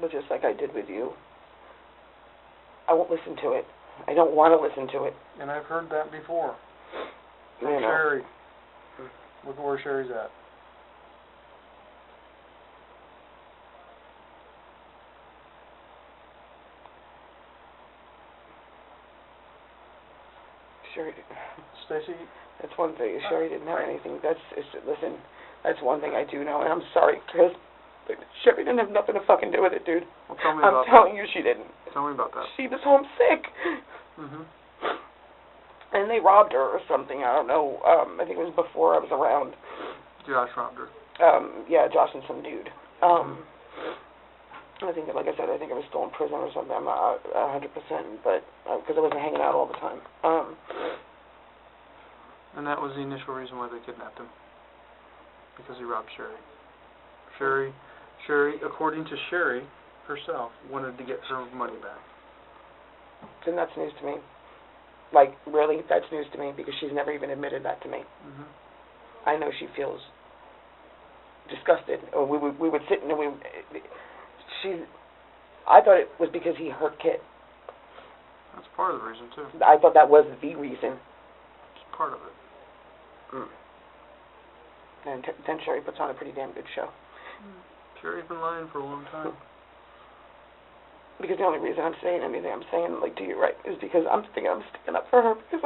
But just like I did with you, I won't listen to it. I don't want to listen to it. And I've heard that before. From You know. Sherry. Look where Sherry's at. Sherry, Stacy? that's one thing. Sherry didn't have anything. Listen, that's one thing I do know, and I'm sorry, Chris, but Sherry didn't have nothing to fucking do with it, dude. Well, tell me I'm about telling you she didn't. Tell me about that. She was homesick. Mm-hmm. And they robbed her or something. I don't know. I think it was before I was around. Josh robbed her. Yeah, Josh and some dude. I think, like I said, I think I was still in prison or something. I'm not 100%, but because I wasn't hanging out all the time. And that was the initial reason why they kidnapped him. Because he robbed Sherry. Sherry, according to Sherry herself, wanted to get her money back. Then that's news to me. Like, really, that's news to me because she's never even admitted that to me. Mm-hmm. I know she feels disgusted. Or we would sit and I thought it was because he hurt Kit. That's part of the reason, too. I thought that was the reason. It's part of it. And then Sherry puts on a pretty damn good show. Sherry's been lying for a long time. Because the only reason I'm saying anything I'm saying, like, to you, right, is because I'm sticking up for her because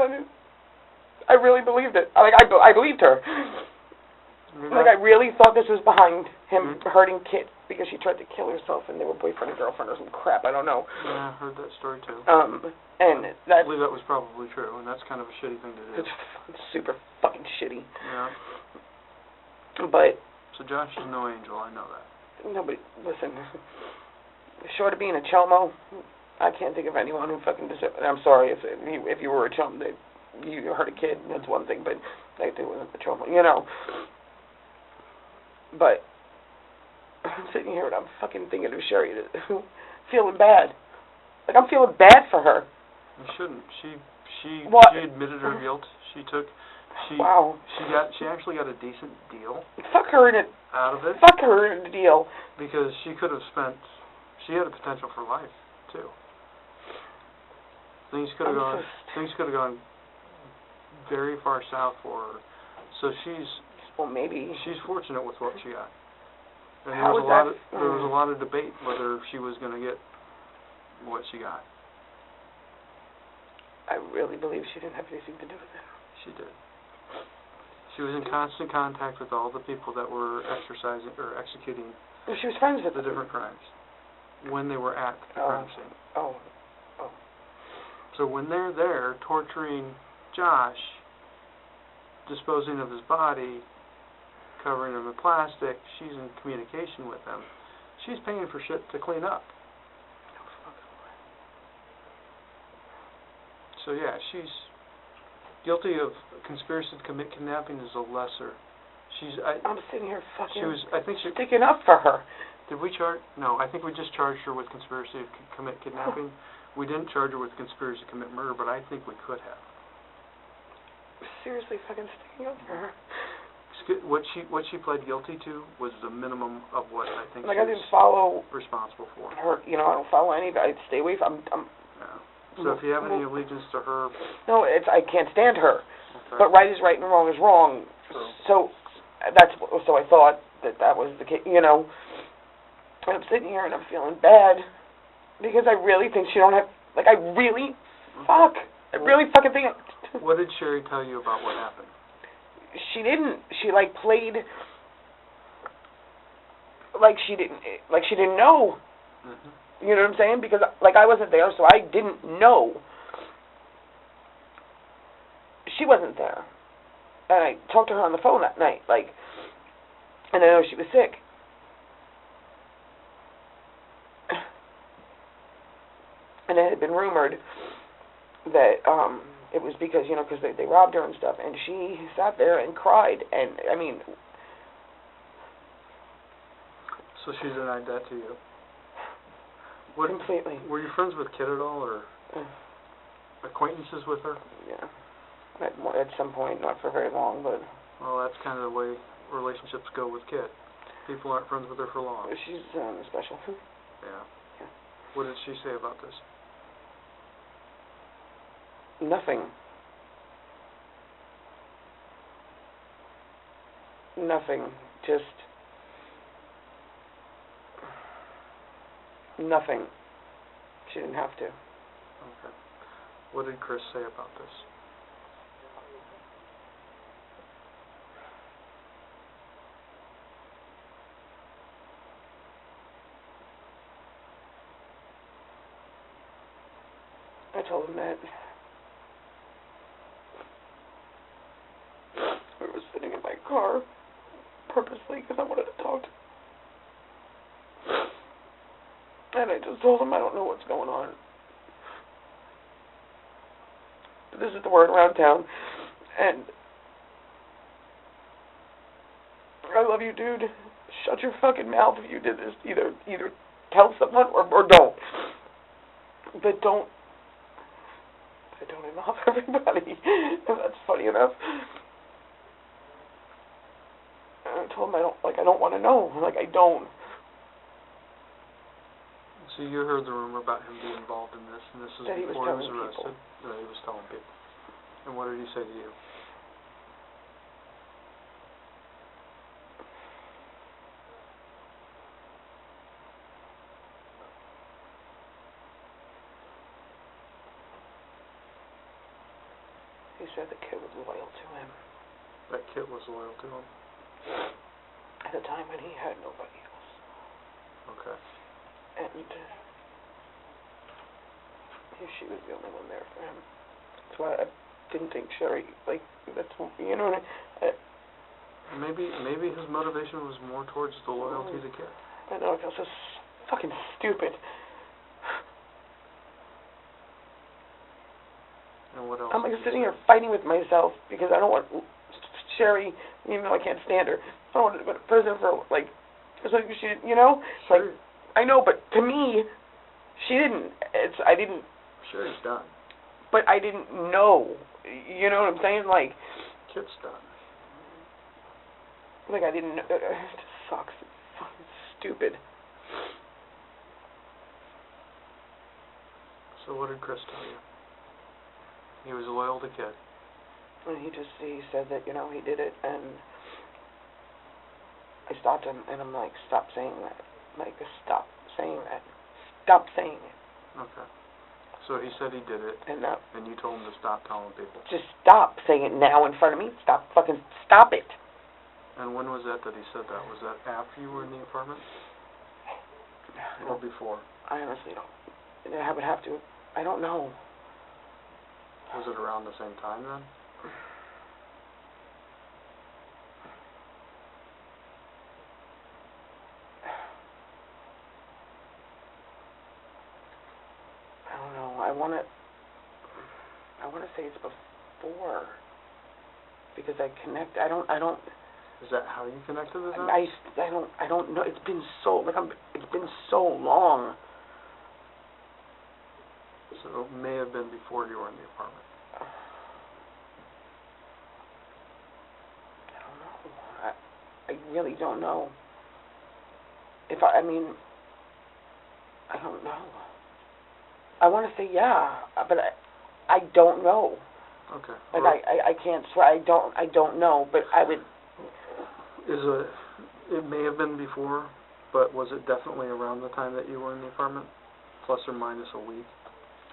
I really believed it. Like, I believed her. Like, I really thought this was behind him hurting Kit because she tried to kill herself and they were boyfriend and girlfriend or some crap. I don't know. Yeah, I heard that story, too. And I believe that was probably true, and that's kind of a shitty thing to do. It's super fucking shitty. Yeah. But... So Josh is no angel, I know that. Nobody, listen, short of being a chomo, I can't think of anyone who fucking deserves. I'm sorry if you were a chomo, you hurt a kid, that's one thing, but they wasn't a chomo, you know. But I'm sitting here and I'm fucking thinking of Sherry, feeling bad. Like, I'm feeling bad for her. You shouldn't. She admitted her guilt. She actually got a decent deal. Fuck her in it. Out of it. Fuck her in the deal. Because she could have she had a potential for life, too. Things could have gone very far south for her. So maybe she's fortunate with what she got. And there was a lot of debate whether she was going to get what she got. I really believe she didn't have anything to do with it. She did. She was in constant contact with all the people that were executing She was friends with the different crimes when they were at the crime scene. Oh. So when they're there torturing Josh, disposing of his body, covering him in plastic, she's in communication with him. She's paying for shit to clean up. So yeah, she's guilty of conspiracy to commit kidnapping is a lesser. I'm sitting here fucking I think she sticking up for her. Did we charge? No, I think we just charged her with conspiracy to commit kidnapping. We didn't charge her with conspiracy to commit murder, but I think we could have. Seriously fucking sticking up for her. What she pled guilty to was the minimum of what I think I she didn't was follow responsible for. her. I don't follow anybody. I stay away from. Yeah. So if you have any allegiance to her, no, I can't stand her. okay. But right is right and wrong is wrong. True. So I thought that was the case. And I'm sitting here and I'm feeling bad because I really think she don't have. I really fucking think. What did Sherry tell you about what happened? She didn't. She played she didn't know. Mm-hmm. You know what I'm saying? Because I wasn't there, so I didn't know. She wasn't there, and I talked to her on the phone that night. And I know she was sick. And it had been rumored that it was because they robbed her and stuff, and she sat there and cried, and I mean. So she denied that to you? Completely. Were you friends with Kit at all, or acquaintances with her? Yeah. At some point, not for very long, but. Well, that's kind of the way relationships go with Kit. People aren't friends with her for long. She's special. Yeah. Yeah. What did she say about this? Nothing. Just nothing. She didn't have to. Okay. What did Chris say about this? I told him that I was sitting in my car purposely because I wanted to talk to him. And I just told him I don't know what's going on. But this is the word around town. And I love you, dude. Shut your fucking mouth if you did this. Either tell someone or don't. But don't involve everybody. If that's funny enough. And I told him I don't want to know. I don't. So you heard the rumor about him being involved in this, and this is That he was before he was telling arrested? That he was telling people. And what did he say to you? He said the kid was loyal to him. That Kit was loyal to him? At a time when he had nobody else. Okay. And she was the only one there for him. That's why I didn't think Sherry, that's, what I Maybe his motivation was more towards the loyalty to Kit. I know, I feel so fucking stupid. And what else? I'm sitting here fighting with myself because I don't want Sherry, even though I can't stand her, I don't want her to go to prison for something she didn't, Sure. I know, but to me, she didn't. I didn't. Sure, he's done. But I didn't know. You know what I'm saying? Kit's done. I didn't know. It just sucks. It's fucking stupid. So what did Chris tell you? He was loyal to Kit. And he said that, he did it, and I stopped him, and I'm like, stop saying that. Stop saying that. Stop saying it. Okay. So he said he did it, and you told him to stop telling people. just stop saying it now in front of me. Stop it. And when was that he said that? Was that after you were in the apartment? Or before? I honestly don't. I would have to. I don't know. Was it around the same time then? I don't know. I want to say it's before, because I connect. I don't. Is that how you connected the dots? I don't know. It's been so long. So it may have been before you were in the apartment. I don't know. I really don't know. I mean, I don't know. I want to say yeah, but I don't know. Okay. Like I can't swear. I don't know, but I would. It may have been before, but was it definitely around the time that you were in the apartment? Plus or minus a week?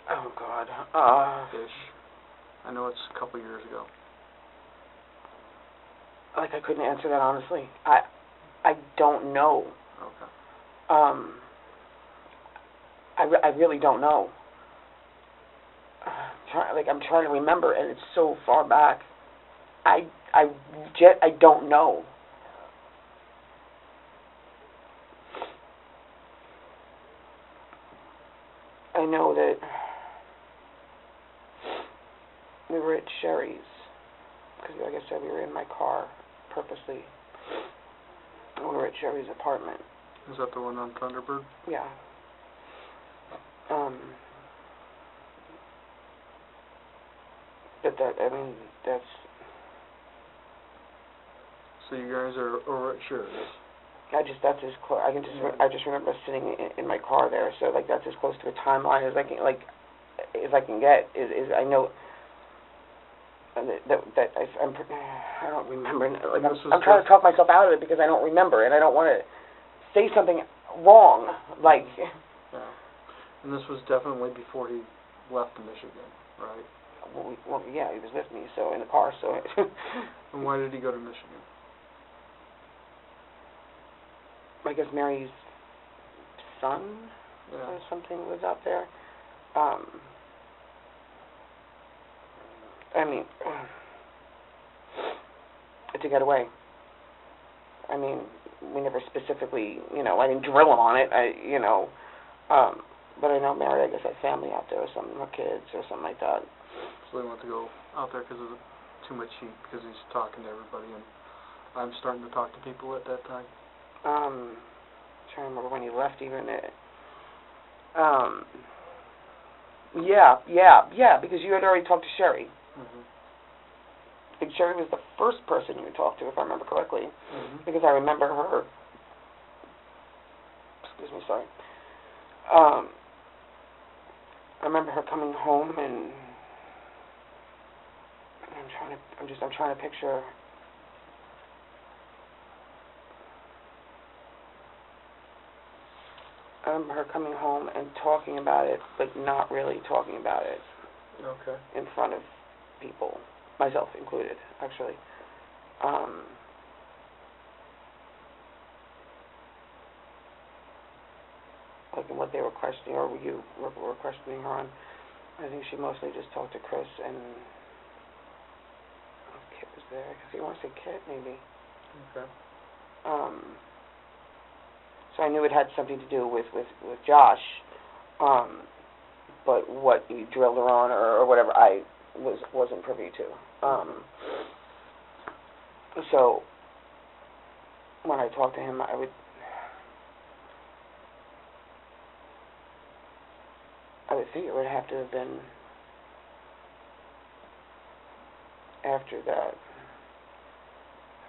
Oh God. Ish. I know it's a couple years ago. Like I couldn't answer that honestly. I don't know. Okay. I really don't know. I'm trying to remember, and it's so far back. I don't know. I know that we were at Sherry's, because like I said, we were in my car purposely. We were at Sherry's apartment. Is that the one on Thunderbird? Yeah. But that's... So you guys are over at Sherry's? That's as close. I just remember sitting in my car there. So like that's as close to a timeline as I can get. Is I know that I don't remember. Like I'm trying to talk myself out of it because I don't remember, and I don't want to say something wrong. Like. Yeah. And this was definitely before he left Michigan, right? Well, yeah, he was with me, so in the car. So. And why did he go to Michigan? I guess Mary's son or something was out there. I mean, to get away. I mean, we never specifically, I didn't drill him on it. But I know Mary, I guess, had family out there or something, or kids or something like that. So they want to go out there because of too much heat, because he's talking to everybody, and I'm starting to talk to people at that time. I'm trying to remember when he left even. Yeah, because you had already talked to Sherry. Mm-hmm. I think Sherry was the first person you talked to, if I remember correctly, because I remember her. Excuse me, sorry. I remember her coming home, and I'm trying to picture. I remember her coming home and talking about it, but not really talking about it. Okay. In front of people, myself included, actually. Like in what they were questioning, or you were questioning her on. I think she mostly just talked to Chris, and Kit was there. Because you want to say Kit, maybe. Okay. So I knew it had something to do with Josh, but what you drilled her on or whatever, I wasn't privy to. So when I talked to him, I would think it would have to have been after that.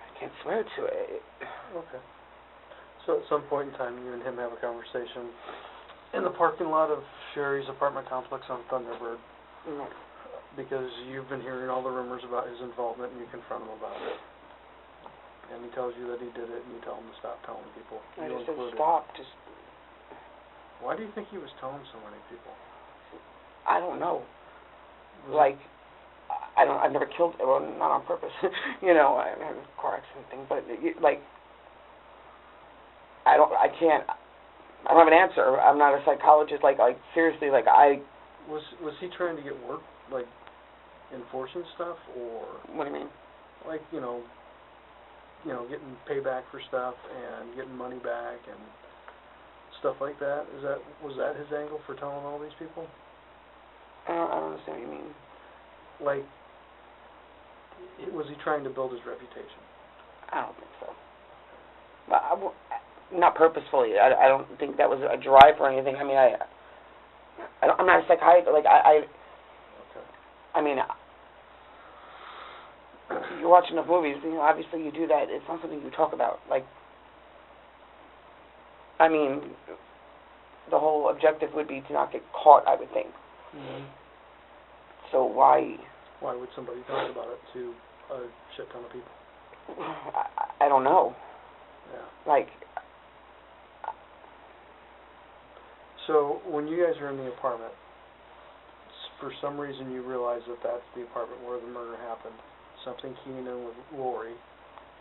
I can't swear to it. Okay. So at some point in time, you and him have a conversation in the parking lot of Sherry's apartment complex on Thunderbird, because you've been hearing all the rumors about his involvement, and you confront him about it. And he tells you that he did it, and you tell him to stop telling people. I just said stop. Why do you think he was telling so many people? I don't know. Like, I've never killed, well, not on purpose. You know, I had a car accident thing, but, like, I don't have an answer. I'm not a psychologist. Like seriously, like Was he trying to get work, like, enforcing stuff, or? What do you mean? Like, getting payback for stuff and getting money back and stuff like that. Was that his angle for telling all these people? I don't understand what you mean. Like, was he trying to build his reputation? I don't think so. But not purposefully. I don't think that was a drive or anything. I mean, I'm not a psychiatrist. Like, Okay. I mean, you watch enough movies, obviously you do that. It's not something you talk about. Like, I mean, the whole objective would be to not get caught, I would think. Mm-hmm. So why? Why would somebody talk about it to a shit ton of people? I don't know. Yeah. Like. So when you guys are in the apartment, for some reason you realize that that's the apartment where the murder happened. Something keying in with Lori,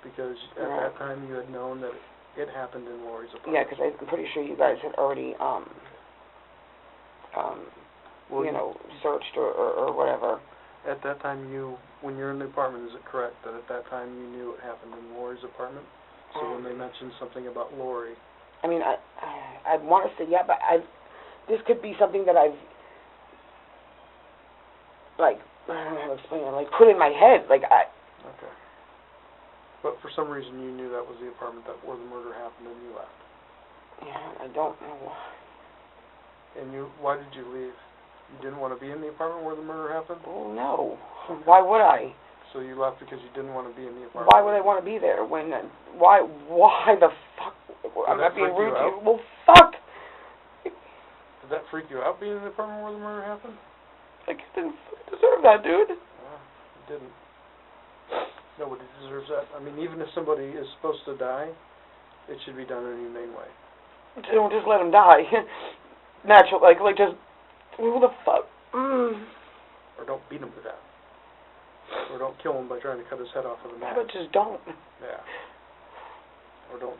because at that time you had known that it happened in Lori's apartment. Yeah, because I'm pretty sure you guys had already searched or whatever. At that time, when you're in the apartment, is it correct that at that time you knew it happened in Lori's apartment? So when they mentioned something about Lori. I mean, I want to say yeah, but this could be something that I've like, I don't know how to explain it, like put in my head, like Okay. But for some reason you knew that was the apartment where the murder happened and you left. Yeah, I don't know why. And why did you leave? You didn't want to be in the apartment where the murder happened? Well, no. Why would I? So you left because you didn't want to be in the apartment? Why would I want to be there when? Why the fuck? I'm not being rude to you. Well, fuck. Did that freak you out being in the apartment where the murder happened? Like, you didn't deserve that, dude. Yeah, you didn't. Nobody deserves that. I mean, even if somebody is supposed to die, it should be done in a humane way. Don't just let him die. Natural, like just, who the fuck? Or don't beat him to death. Or don't kill him by trying to cut his head off with a knife. But just don't. Yeah. Or don't.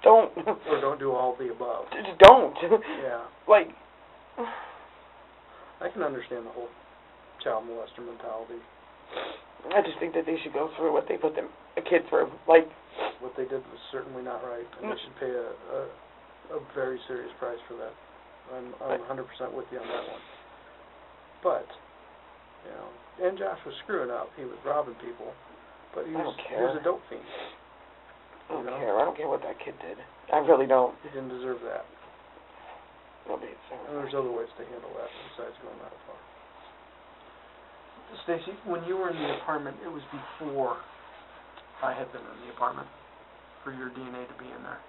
Don't. Or don't do all of the above. Just don't. Yeah. Like. I can understand the whole child molester mentality. I just think that they should go through what they put a kid through. Like. What they did was certainly not right, and they should pay a very serious price for that. I'm 100% with you on that one. But, and Josh was screwing up. He was robbing people, but he was a dope fiend. I don't care. I don't care what that kid did. I really don't. He didn't deserve that. Nobody deserves that. And there's other ways to handle that besides going that far. Stacy, when you were in the apartment, it was before I had been in the apartment for your DNA to be in there.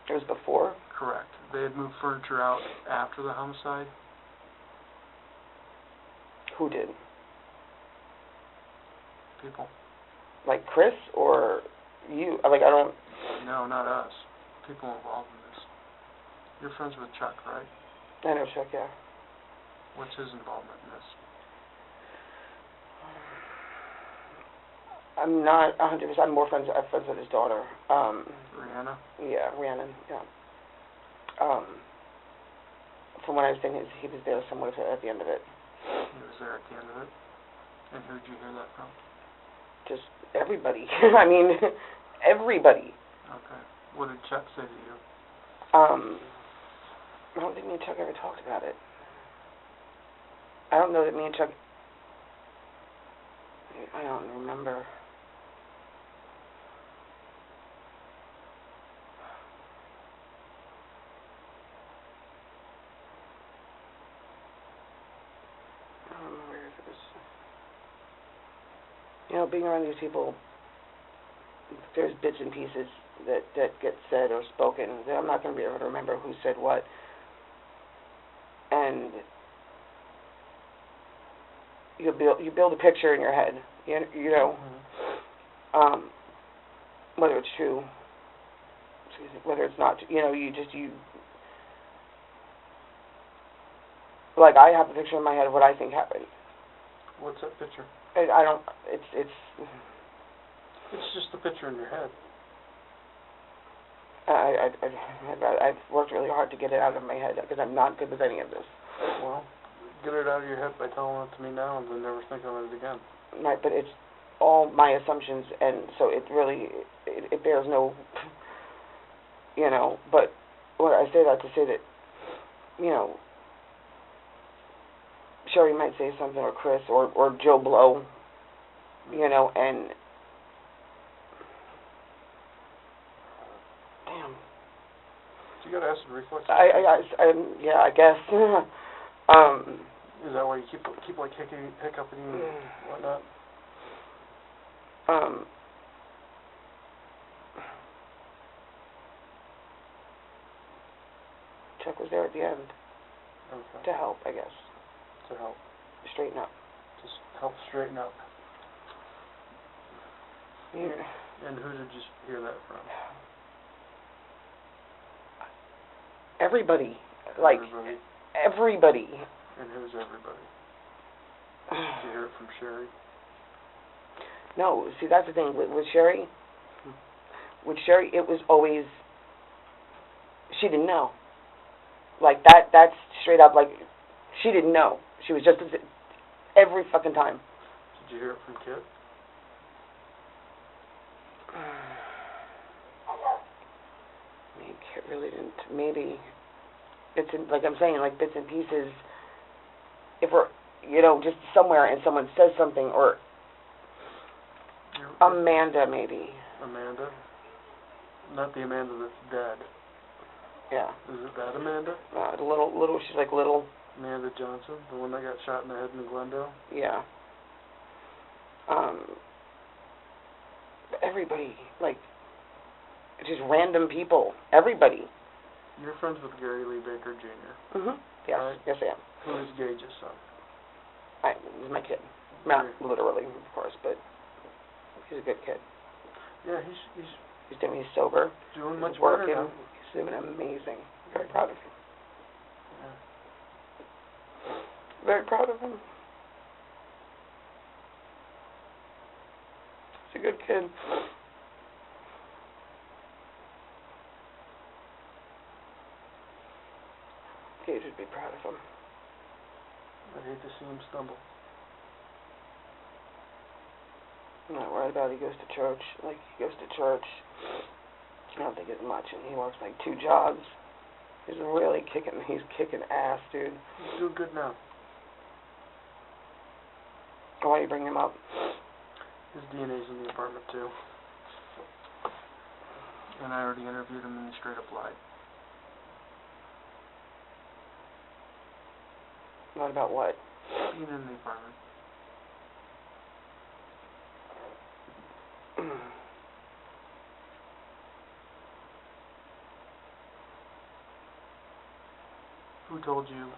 It was before? Correct. They had moved furniture out after the homicide. Who did? People. Like Chris or you? Like, I don't... No, not us. People involved in this. You're friends with Chuck, right? I know Chuck, yeah. What's his involvement in this? I'm not 100%. I'm more friends. I'm friends with his daughter. Rihanna? Yeah, Rhiannon, yeah. From what I was saying, he was there somewhere at the end of it. He was there at the end of it? And who did you hear that from? Just everybody. I mean, everybody. Okay. What did Chuck say to you? I don't think me and Chuck ever talked about it. I don't know that me and Chuck... I don't remember. Being around these people, there's bits and pieces that get said or spoken that I'm not going to be able to remember who said what. And you build a picture in your head, you know, whether it's true, whether it's not, you Like, I have a picture in my head of what I think happened. What's that picture? I don't, it's, It's just the picture in your head. I've worked really hard to get it out of my head, because I'm not good with any of this. Well, get it out of your head by telling it to me now and then never think of it again. Right, but it's all my assumptions, and so it really, it bears no, you know, but what I say that to say that, you know, Sherry might say something, or Chris, or Joe Blow, you know, and damn. So you got acid reflux? Yeah, I guess. Is that why you keep like hiccuping and whatnot? Chuck was there at the end Okay. to help, I guess. To help. Straighten up. Just help straighten up. Yeah. And who did you hear that from? Everybody. Like, everybody. And who's everybody? Did you hear it from Sherry? No, see, that's the thing. With Sherry, it was always, she didn't know. Like, that's straight up, like, she didn't know. She was just, every fucking time. Did you hear it from Kit? I mean, Kit really didn't, maybe, it's in, like I'm saying, like, bits and pieces. If we're, you know, just somewhere and someone says something, or Amanda, maybe. Amanda? Not the Amanda that's dead. Yeah. Is it that Amanda? Little, she's like little. Amanda Johnson, the one that got shot in the head in Glendale? Yeah. Everybody, like, just random people. Everybody. You're friends with Gary Lee Baker Jr. Mhm. Yes. Right. Yes, I am. Who is Gage's son? He's my kid. Not literally, of course, but he's a good kid. Yeah, He's sober. Doing much He's working. better now. He's doing amazing. Very proud of him. Yeah. Very proud of him. He's a good kid. Gage would be proud of him. I'd hate to see him stumble. I'm not worried about it. He goes to church. Like, he goes to church. I don't think it's much, and he works like 2 jobs. He's kicking ass, dude. He's doing good now. Why do you bring him up? His DNA's in the apartment, too. And I already interviewed him, and he straight up lied. What about what? Being in the apartment. Who told you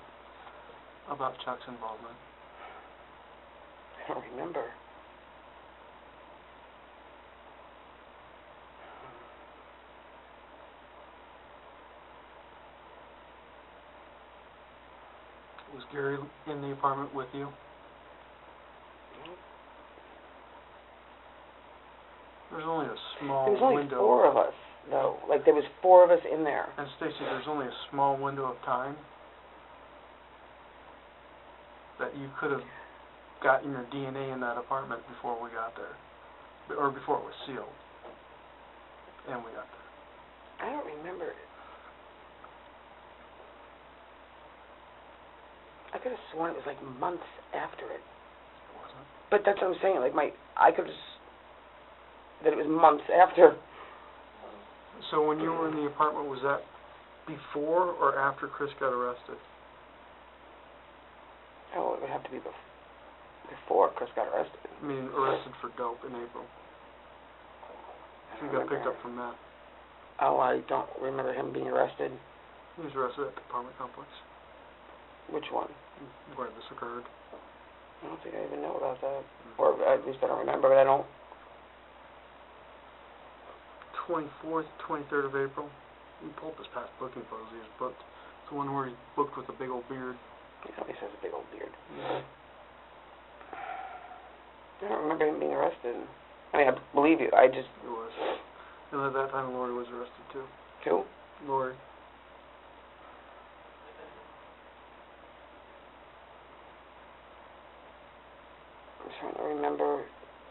about Chuck's involvement? I don't remember. Was Gary in the apartment with you? There's only a small window. There was only 4 of us, though. Like, there was 4 of us in there. And Stacy, there's only a small window of time that you could have gotten your DNA in that apartment before we got there. Or before it was sealed. And we got there. I don't remember it. I could have sworn it was like months after it. It wasn't. But that's what I'm saying. Like, I could have that it was months after. So when you were in the apartment, was that before or after Chris got arrested? Oh, it would have to be before Chris got arrested. I mean, arrested for dope in April. He got picked up from that. Oh, I don't remember him being arrested. He was arrested at the apartment complex. Which one? Where this occurred. I don't think I even know about that. Or at least I don't remember, but I don't. 24th, 23rd of April. You pulled this past booking photos he was booked. It's the one where he's booked with a big old beard. He always has a big old beard. Yeah. I don't remember him being arrested. I mean, I believe you. I just... It was. And at that time, Lori was arrested, too. Who? Lori. I'm trying to remember,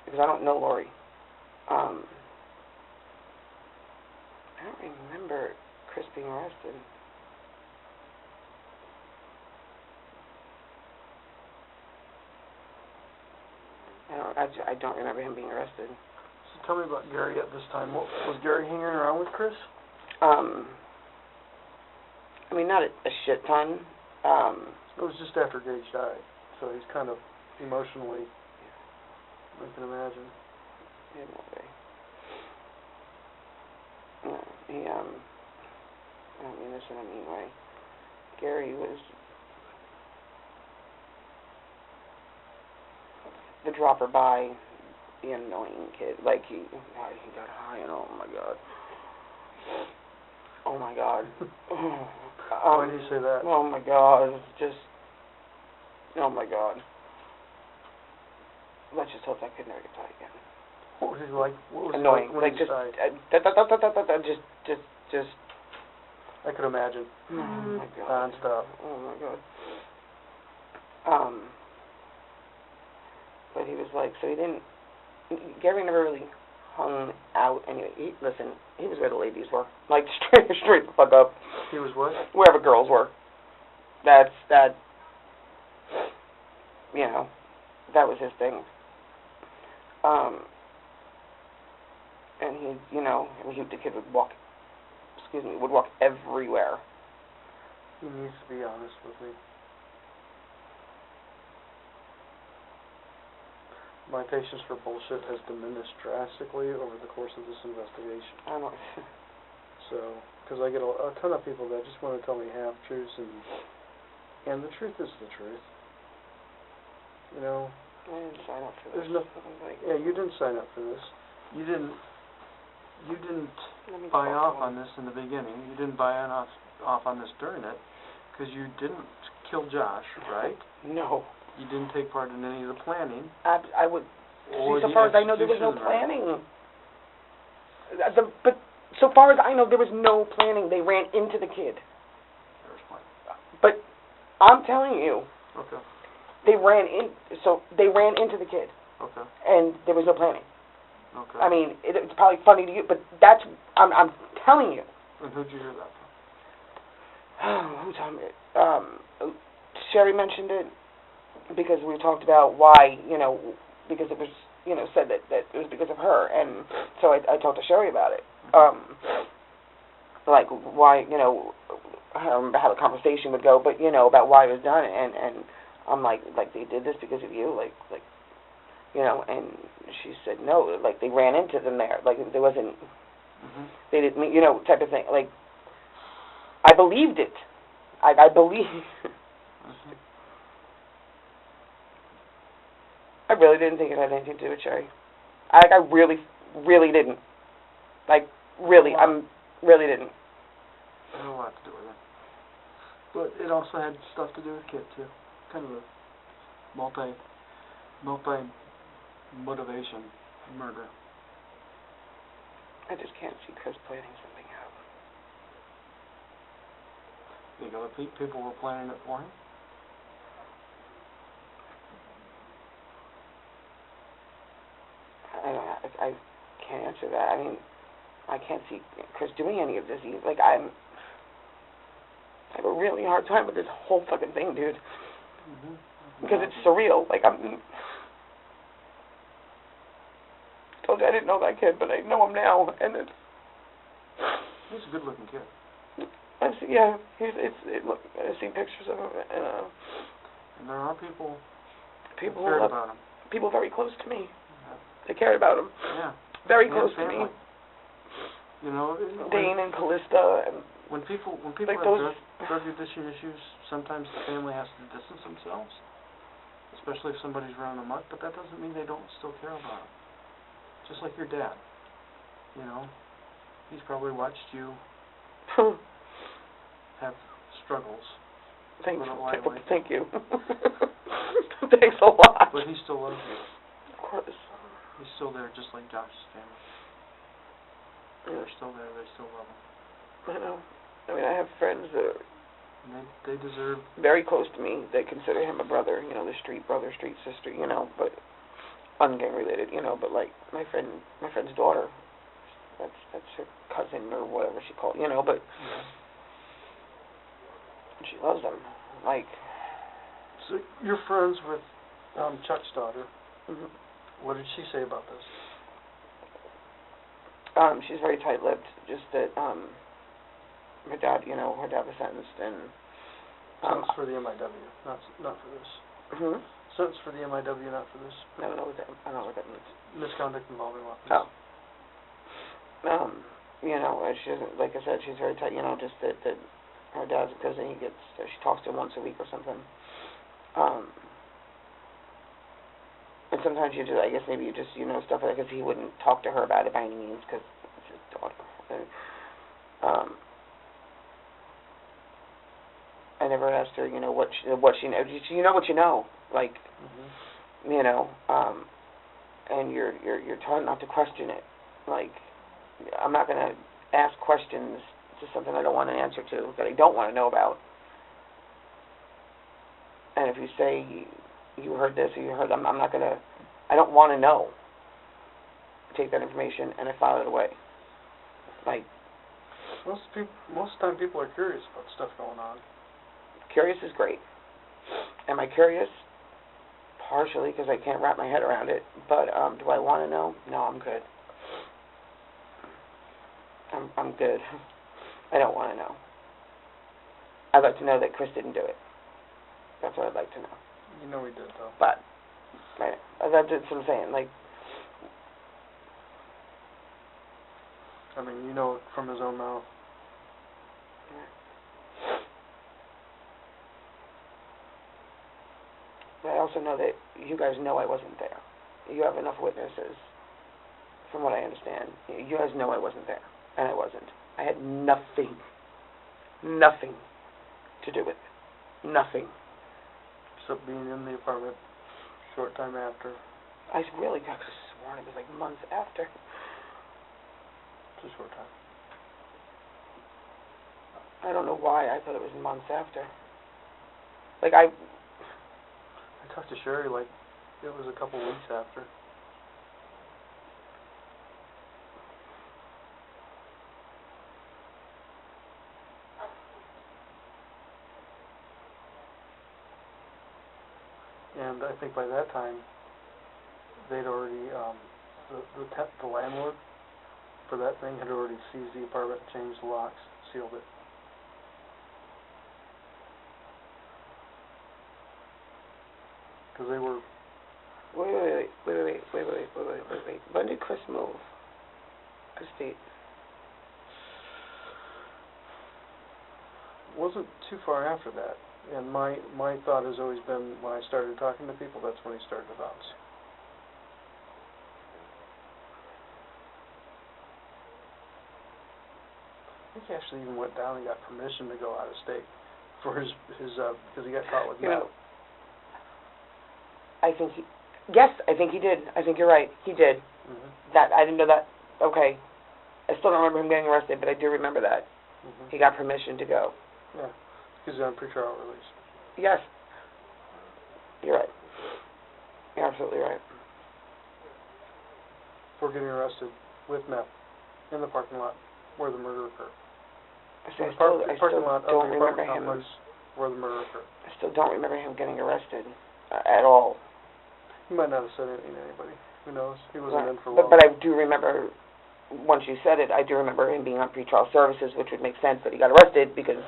because I don't know Lori. I don't remember Chris being arrested. I don't remember him being arrested. So tell me about Gary at this time. Was Gary hanging around with Chris? I mean, not a shit ton. It was just after Gage died, so he's kind of emotionally, I can imagine. In what way? No, he, I don't mean this in a mean way. Gary was the dropper by, the annoying kid. Like, he got high and oh my god. Oh my god. Why do you say that? Oh my god. It's just, oh my god. Let's just hope that kid never gets high again. What was he like? What was Annoying. He like when Like, he just, died? just. I could imagine. Oh my god. Non-stop. Oh my god. But he was like, so he didn't, Gary never really hung out anyway. Listen, he was where the ladies were. Like, straight the fuck up. He was what? Wherever girls were. That, you know, that was his thing. And he, you know, the kid would walk everywhere. He needs to be honest with me. My patience for bullshit has diminished drastically over the course of this investigation. I don't know. So, because I get a ton of people that just want to tell me half-truths, and the truth is the truth. You know? I didn't sign up for this. There's no... Yeah, you didn't sign up for this. You didn't buy off on this in the beginning. You didn't buy off on this during it, because you didn't kill Josh, right? No. You didn't take part in any of the planning. I would... Or See, so far as I know, there was no execution, planning. But so far as I know, there was no planning. They ran into the kid. There's one. But I'm telling you, Okay. they ran into the kid, Okay. and there was no planning. Okay. I mean, it's probably funny to you, but that's... I'm telling you. And who'd you hear that from? Who told me? Sherry mentioned it because we talked about why, you know, because it was, you know, said that it was because of her, and so I talked to Sherry about it. Like why, you know, I don't remember how the conversation would go, but you know, about why it was done, and I'm like they did this because of you, like, you know, and she said no, like they ran into them there, like there wasn't, they didn't, you know, type of thing. Like I believed it, I believe. I really didn't think it had anything to do with Sherry. I really, really didn't. Like, really, really didn't. It had a lot to do with it. But it also had stuff to do with Kit, too. Kind of a multi-motivation murder. I just can't see Chris planning something out. You think other people were planning it for him? I can't answer that. I mean, I can't see Chris doing any of this. Like, I have a really hard time with this whole fucking thing, dude. Because it's surreal. Like, I told you I didn't know that kid, but I know him now, and it's... He's a good-looking kid. I've seen pictures of him, and there are people who cared love about him. people very close to me. They cared about him. Yeah. Very close to me. You know, Dane and Callista and when people like have those... drug addiction issues, sometimes the family has to distance themselves, especially if somebody's running amok. But that doesn't mean they don't still care about them. Just like your dad. You know, he's probably watched you have struggles Thanks. Put it lightly. Thank you. Thanks a lot. But he still loves you. Of course. He's still there, just like Josh's family. They're still there. They still love him. I know. I mean, I have friends that are And they deserve... very close to me. They consider him a brother, you know, the street brother, street sister, you know, but ungang related, you know, but like my friend's daughter, that's her cousin or whatever she called, you know, but she loves him. Like, so you're friends with Chuck's daughter. mhm. What did she say about this? She's very tight-lipped. Just that her dad was sentenced, and Sentence for the MIW, not for this. hmm? Sentence for the MIW, not for this. I don't know what that means. Misconduct involving weapons. Oh. You know, she doesn't, like I said, she's very tight. You know, just that her dad's in prison. She talks to him once a week or something. And sometimes I guess maybe you just, you know, stuff like that, because he wouldn't talk to her about it by any means, because it's his daughter. And, I never asked her, you know, what she knows. You know what you know, like, you know, and you're taught not to question it. Like, I'm not going to ask questions to something I don't want an answer to, that I don't want to know about. And if you say you heard this or you heard that, I'm not going to, I don't want to know. Take that information and I file it away. Like, most of the time people are curious about stuff going on. Curious is great. Am I curious? Partially, because I can't wrap my head around it. But do I want to know? No, I'm good. I'm good. I don't want to know. I'd like to know that Chris didn't do it. That's what I'd like to know. You know he did, though. But that's what I'm saying. Like, I mean, you know it from his own mouth. But I also know that you guys know I wasn't there. You have enough witnesses, from what I understand. You guys know I wasn't there, and I wasn't. I had nothing to do with it. Nothing. Except being in the apartment a short time after. I really got sworn it was like months after. It's a short time. I don't know why I thought it was months after. Like, I talked to Sherry like it was a couple weeks after. And I think by that time, they'd already, the landlord for that thing had already seized the apartment, changed the locks, sealed it. Because they were... Wait. When did Chris move? A state. Wasn't too far after that. And my thought has always been, when I started talking to people, that's when he started to bounce. I think he actually even went down and got permission to go out of state for his because he got caught with meth. I think he did. I think you're right. He did. Mm-hmm. That, I didn't know that. Okay. I still don't remember him getting arrested, but I do remember that. Mm-hmm. He got permission to go. Yeah. He's on pretrial release. Yes. You're right. You're absolutely right. For getting arrested with meth in the parking lot where the murder occurred. I still don't remember him. Where the murder occurred. I still don't remember him getting arrested at all. He might not have said anything to anybody. Who knows? He wasn't in for long. But I do remember, once you said it, I do remember him being on pretrial services, which would make sense that he got arrested because,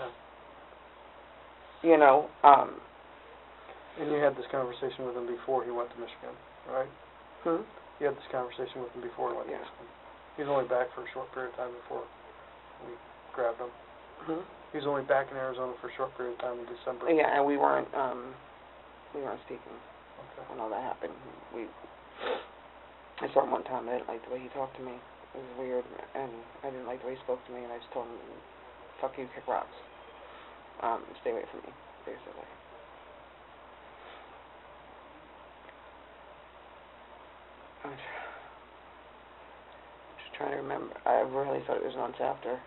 you know. And you had this conversation with him before he went to Michigan, right? Hmm? You had this conversation with him before he went to Michigan. He was only back for a short period of time before we grabbed him. Hmm? He was only back in Arizona for a short period of time in December. Yeah, and we weren't speaking when all that happened. I saw him one time. I didn't like the way he talked to me. It was weird, and I didn't like the way he spoke to me, and I just told him, fuck you, kick rocks. Stay away from me. basically. I'm just trying to remember. I really thought it was months after.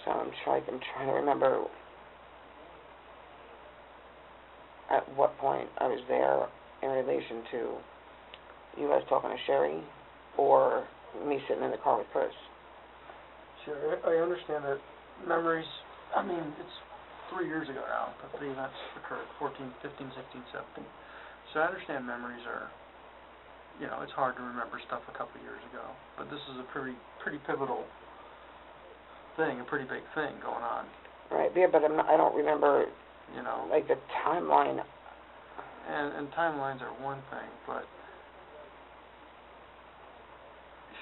So I'm trying to remember at what point I was there in relation to you guys talking to Sherry or me sitting in the car with Chris. Sure, I understand that memories, I mean, it's 3 years ago now that the events occurred, 14, 15, 16, 17. So I understand memories are, you know, it's hard to remember stuff a couple of years ago. But this is a pretty pivotal thing, a pretty big thing going on. Right, yeah, but I don't remember, you know, like the timeline. And timelines are one thing, but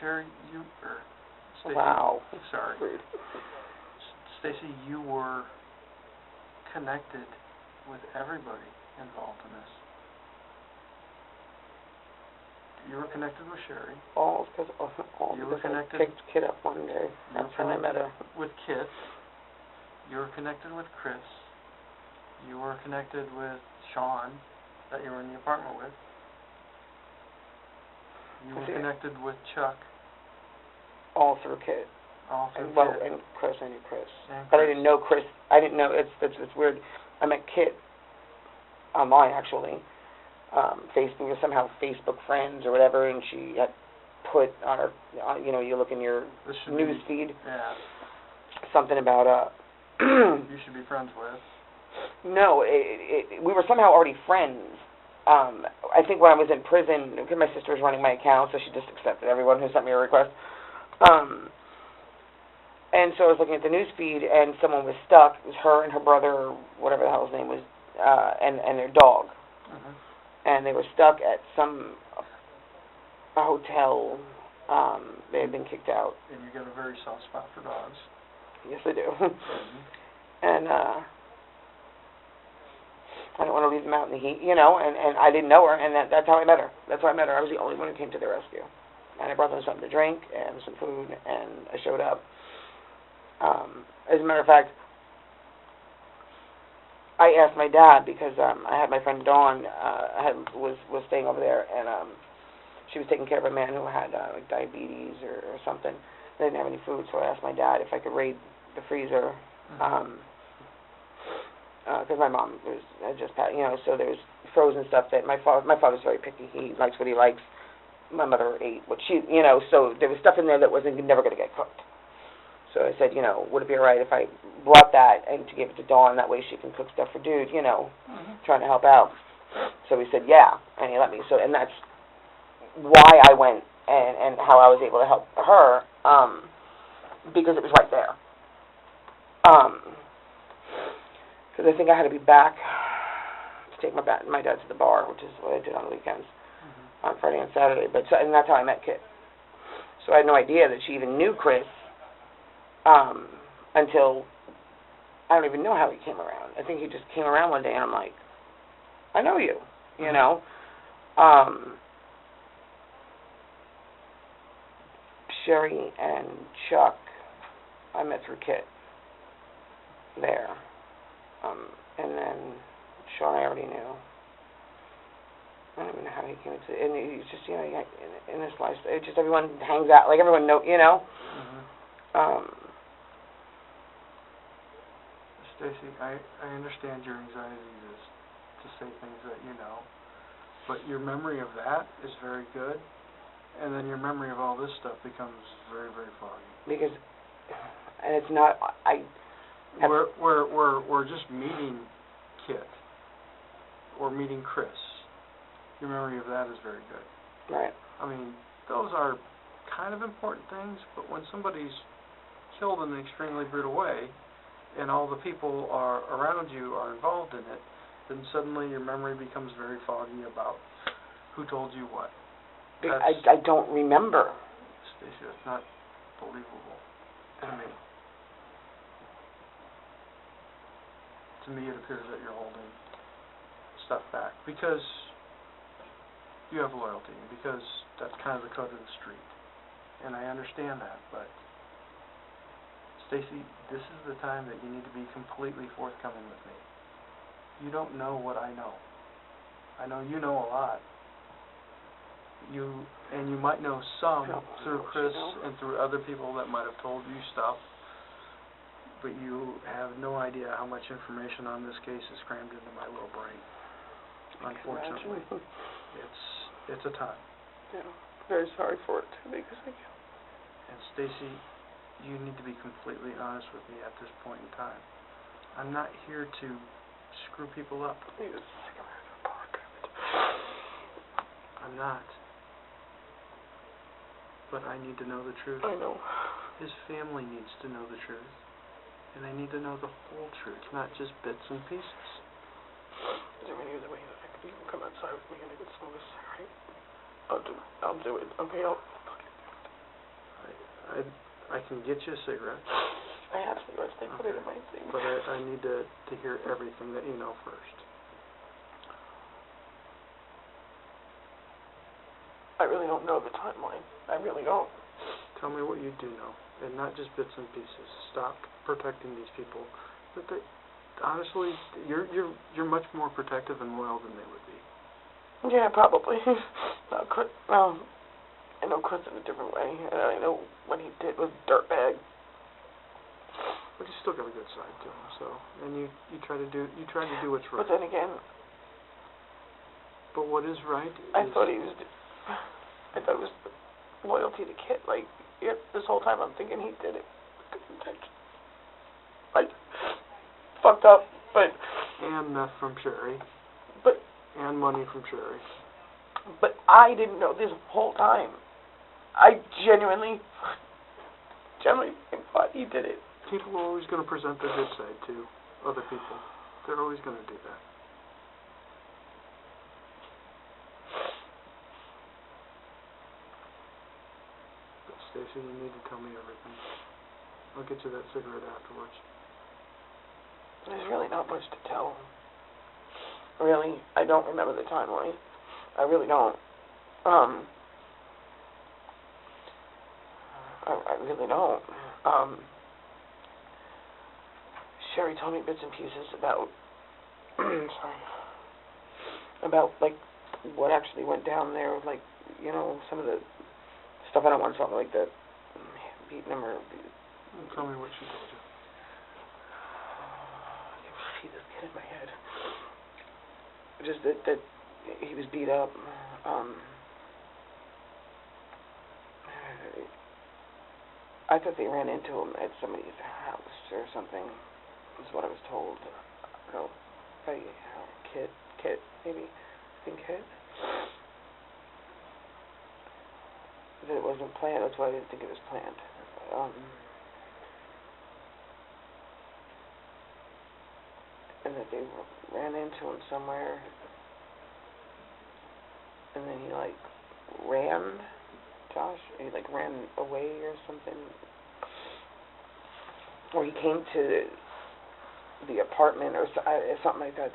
Sherry, Stacy, Wow. sorry. Rude. Stacy, you were connected with everybody involved in this. You were connected with Sherry. All because I picked Kit up one day. That's how I met her. With Kit. You were connected with Chris. You were connected with Sean, that you were in the apartment with. You were connected with Chuck. All through Kit. All through Well, Kit. and Chris, I knew Chris. And But Chris. I didn't know Chris. I didn't know, it's weird. I met Kit online, actually. Facebook, we were somehow Facebook friends or whatever, and she had put on her, you know, you look in your news feed, Yeah. something about, you should be friends with. No, we were somehow already friends. I think when I was in prison, because my sister was running my account, so she just accepted everyone who sent me a request. And so I was looking at the news feed, and someone was stuck. It was her and her brother, whatever the hell his name was, and their dog. Mm-hmm. And they were stuck at a hotel. They had been kicked out. And you got a very soft spot for dogs. Yes, I do. Mm-hmm. And I don't want to leave them out in the heat, you know, and I didn't know her, and that's how I met her. That's how I met her. I was the only one who came to the rescue. And I brought them something to drink and some food, and I showed up. As a matter of fact, I asked my dad, because I had my friend Dawn was staying over there, and she was taking care of a man who had like diabetes or something. They didn't have any food, so I asked my dad if I could raid the freezer. Because my mom had just passed, you know, so there was frozen stuff that my father's very picky. He likes what he likes. My mother ate what she, you know, so there was stuff in there that wasn't never going to get cooked. So I said, you know, would it be all right if I brought that and to give it to Dawn, that way she can cook stuff for Dude, you know, trying to help out. So he said, yeah, and he let me. So, and that's why I went and how I was able to help her, because it was right there. Because I think I had to be back to take my dad to the bar, which is what I did on the weekends, on Friday and Saturday. And that's how I met Kit. So I had no idea that she even knew Chris until, I don't even know how he came around. I think he just came around one day, and I'm like, I know you, you know. Sherry and Chuck, I met through Kit there. And then Sean I already knew. I don't even know how he came into it. And he's just, you know, in this life, it just everyone hangs out, like everyone know, you know. Stacy, I understand your anxiety to say things that you know, but your memory of that is very good, and then your memory of all this stuff becomes very, very foggy. Because, and it's not, We're just meeting Kit, or meeting Chris. Your memory of that is very good. Right. I mean, those are kind of important things, but when somebody's killed in an extremely brutal way, and all the people around you are involved in it, then suddenly your memory becomes very foggy about who told you what. I don't remember. Stacy, that's not believable to me. To me, it appears that you're holding stuff back because you have loyalty, and because that's kind of the code of the street. And I understand that, but Stacy, this is the time that you need to be completely forthcoming with me. You don't know what I know. I know you know a lot. You might know some through Chris and through other people that might have told you stuff, but you have no idea how much information on this case is crammed into my little brain. Unfortunately, it's a ton. Yeah, very sorry for it too, because And Stacy, you need to be completely honest with me at this point in time. I'm not here to screw people up. I'm not. But I need to know the truth. I know. His family needs to know the truth. And they need to know the whole truth, not just bits and pieces. Is there any other way that you can come outside with me and I can smoke a cigarette? I'll do it. Okay, I'll fucking do it. I can get you a cigarette. I have cigarettes. They put it in my thing. But I need to hear everything that you know first. I really don't know the timeline. I really don't. Tell me what you do know, and not just bits and pieces. Stop protecting these people. But honestly, you're much more protective and loyal than they would be. Yeah, probably. I know Chris in a different way, and I know what he did was dirtbag. But he's still got a good side to him. So, and you try to do what's right. But then again, but what is right? I thought it was loyalty to Kit. Like, yeah, this whole time I'm thinking he did it. Like, fucked up, but... And meth from Sherry. But... And money from Sherry. But I didn't know this whole time. I genuinely thought he did it. People are always going to present their good side to other people. They're always going to do that. But Stacy, you need to tell me everything. I'll get you that cigarette afterwards. There's really not much to tell. Really, I don't remember the timeline. I really don't. I really don't. Sherry told me bits and pieces about, about, like, what actually went down there, like, you know, some of the stuff I don't want to talk about, like the beating him or... Tell me what she told you. I can see this kid in my head. Just that he was beat up. I thought they ran into him at somebody's house or something. Is what I was told. No, by Kit, maybe. I think Kit. That it wasn't planned. That's why I didn't think it was planned. And that they ran into him somewhere. And then he, like, ran. Josh, he, like, ran away or something. Or he came to the apartment or something like that.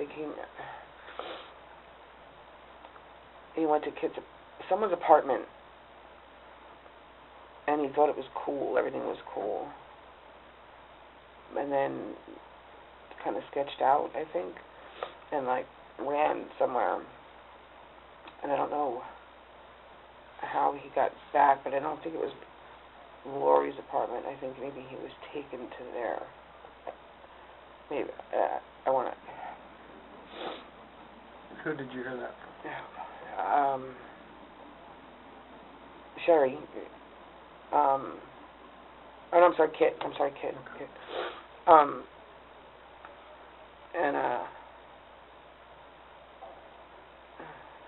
He went to someone's apartment, and he thought it was cool. Everything was cool. And then kind of sketched out, I think, and, like, ran somewhere. And I don't know how he got back, but I don't think it was Lori's apartment. I think maybe he was taken to there. Maybe. I want to... Who did you hear that from? Sherry. Oh, no, I'm sorry, Kit. Okay. Kit. And,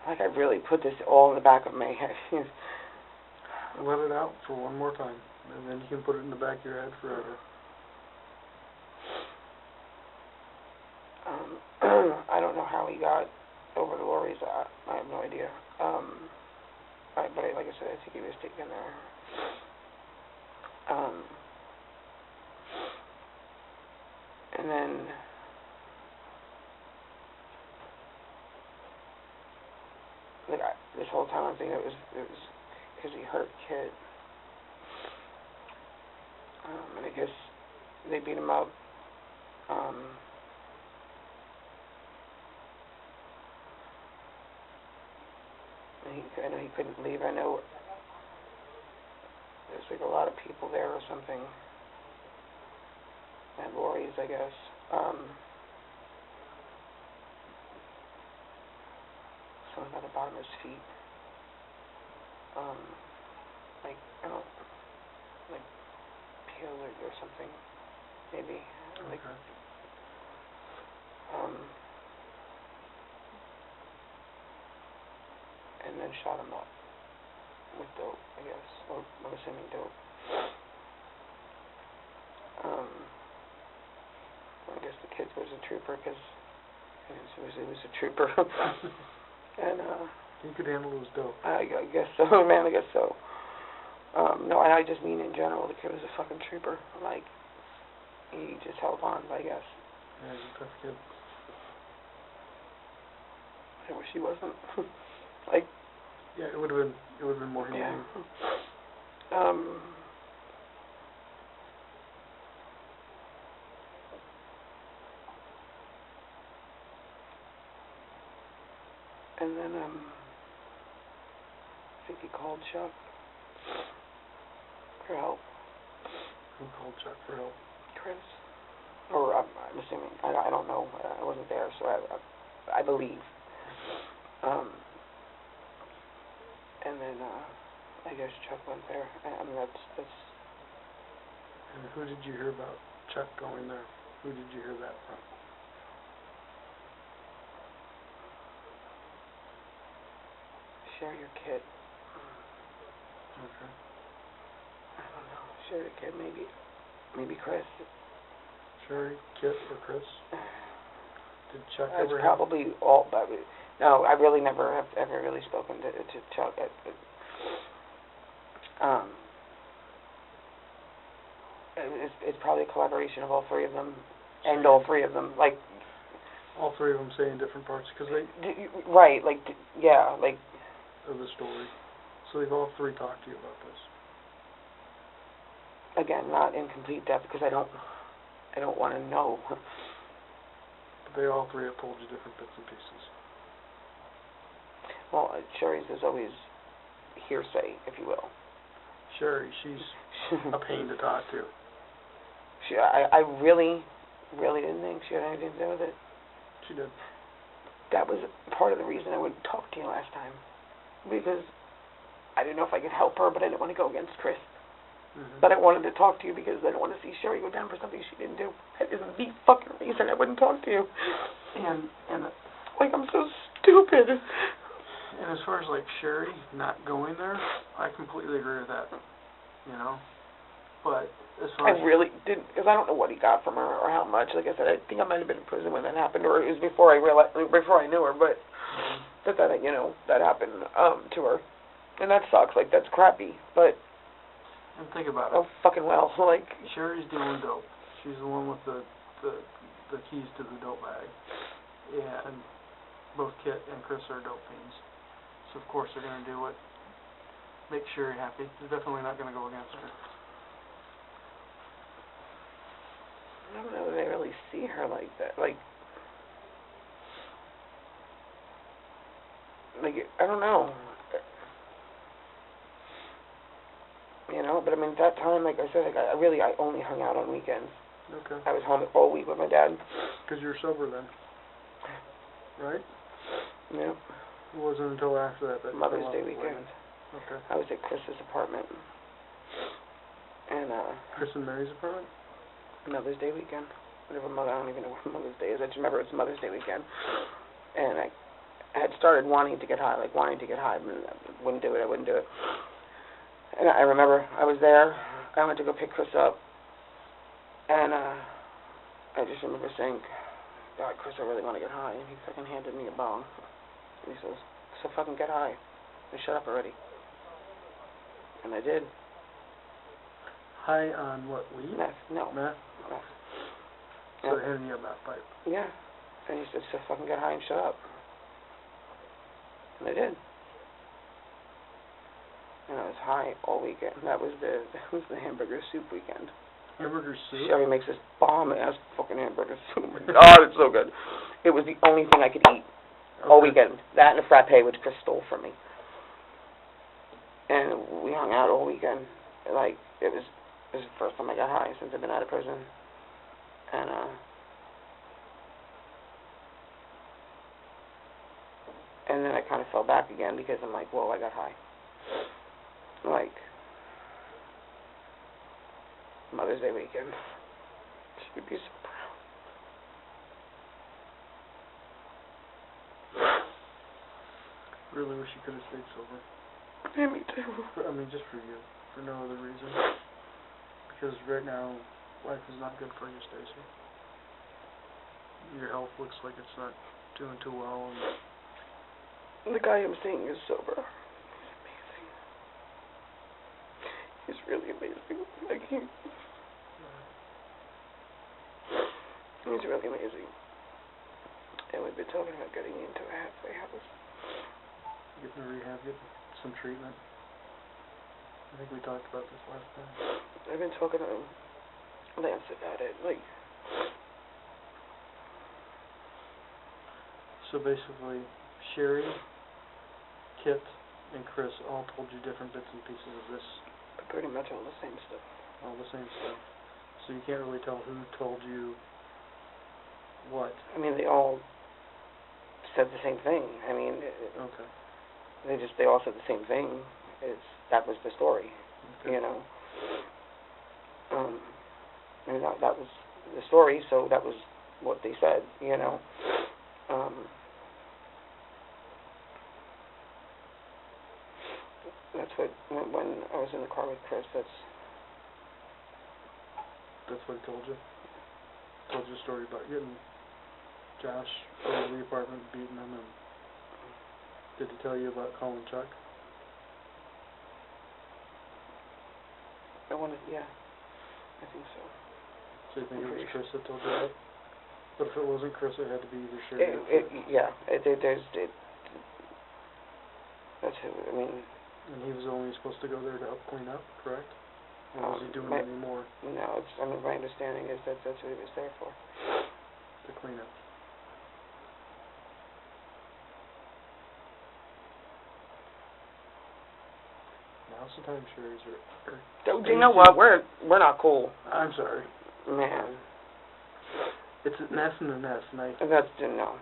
like, I really put this all in the back of my head. Let it out for one more time, and then you can put it in the back of your head forever. I don't know how he got over to Lori's. I have no idea. But like I said, I think he was taken there. And then this whole time I'm thinking it was because he hurt Kid. And I guess they beat him up. I know he couldn't leave. I know there's like a lot of people there or something. And Lori's, I guess. Something at the bottom of his feet. Like, I don't, like, peel or something, maybe. Like, Okay. And then shot him up with dope, I guess, or I'm assuming dope. I guess the kid was a trooper because he was a trooper. And, He could handle his dope. I guess so, man, I guess so. No, I just mean in general, the kid was a fucking trooper. Like, he just held on, I guess. Yeah, he's a tough kid. I wish he wasn't. Like, yeah, it would have been more humane. Yeah. And then, I think he called Chuck for help. Who called Chuck for help? Chris. Or, I'm assuming. I don't know. I wasn't there, so I believe. And then, I guess Chuck went there. I mean, that's... And who did you hear about Chuck going there? Who did you hear that from? Share your kid. Okay. I don't know. Share your kid, maybe. Maybe Chris. Sherry, Kit, or Chris? Did Chuck That's ever probably all, but no, I really never have ever really spoken to Chuck. It's probably a collaboration of all three of them, and all three of them, like... all three of them saying different parts, because they... Right, like, yeah, like... of the story. So they've all three talked to you about this. Again, not in complete depth, because I don't want to know. But they all three have told you different bits and pieces. Well, Sherry's is always hearsay, if you will. Sherry, she's a pain to talk to. I really didn't think she had anything to do with it. She did. That was part of the reason I wouldn't talk to you last time. Because I didn't know if I could help her, but I didn't want to go against Chris. Mm-hmm. But I wanted to talk to you because I didn't want to see Sherry go down for something she didn't do. That is the fucking reason I wouldn't talk to you. And like, I'm so stupid. And as far as, like, Sherry not going there, I completely agree with that, you know? But as far I as... really didn't, because I don't know what he got from her or how much. Like I said, I think I might have been in prison when that happened, or it was before I knew her, but that happened to her. And that sucks. Like, that's crappy, but... And think about it. Oh, fucking well, like... Sherry's dealing dope. She's the one with the keys to the dope bag. And both Kit and Chris are dope fiends. So, of course, they're going to do what makes Sherry happy. They're definitely not going to go against her. I don't know that I really see her like that. Like, I don't know. You know, but I mean, at that time, like I said, I only hung out on weekends. Okay. I was home all week with my dad. Because you were sober then, right? Yeah. It wasn't until after that Mother's Day weekend. Okay. I was at Chris's apartment. And, Chris and Mary's apartment? Mother's Day weekend. Whatever I don't even know what Mother's Day is. I just remember it's Mother's Day weekend. And I had started wanting to get high, but I wouldn't do it. And I remember I was there. I went to go pick Chris up. And, I just remember saying, God, Chris, I really want to get high. And he fucking handed me a bong. And he says, so fucking get high. And shut up already. And I did. High on what, weed? Meth. No. Meth? Meth. So they handed you a meth pipe. Yeah. And he said, so fucking get high and shut up. And I did. And I was high all weekend. That was the hamburger soup weekend. Hamburger soup? Sherry makes this bomb-ass fucking hamburger soup. Oh my God, it's so good. It was the only thing I could eat all weekend. That and a frappe, which Chris stole from me. and we hung out all weekend. Like, it was the first time I got high since I've been out of prison. And then I kind of fell back again because I'm like, whoa, I got high. Like, Mother's Day weekend. She would be so proud. Really wish you could have stayed sober. Yeah, me too. I mean, just for you, for no other reason. Because right now, life is not good for you, Stacy. Your health looks like it's not doing too well, and the guy I'm seeing is sober. He's amazing. He's really amazing. Like, he's really amazing. And we've been talking about getting into a halfway house. getting to rehab, getting some treatment. I think we talked about this last time. I've been talking to Lance about it. Like, so basically, Sherry, Kit, and Chris all told you different bits and pieces of this. pretty much all the same stuff. All the same stuff. So you can't really tell who told you what. I mean, they all said the same thing. I mean, Okay. they all said the same thing. That was the story, Okay. you know. And that was the story, so that was what they said, you know. That's what, when I was in the car with Chris, that's what he told you? Told you a story about getting Josh out of the apartment, beating him, and did he tell you about calling Chuck? yeah, I think so. So you think it was Chris that told you that? But if it wasn't Chris, it had to be either Sherry or Kit. That's who, I mean. And he was only supposed to go there to help clean up, correct? Or was he doing any more? No, my understanding is that's what he was there for. To clean up. Now's the time, Sherry's You know what? We're not cool. I'm sorry. Man. It's an S and an S, and no.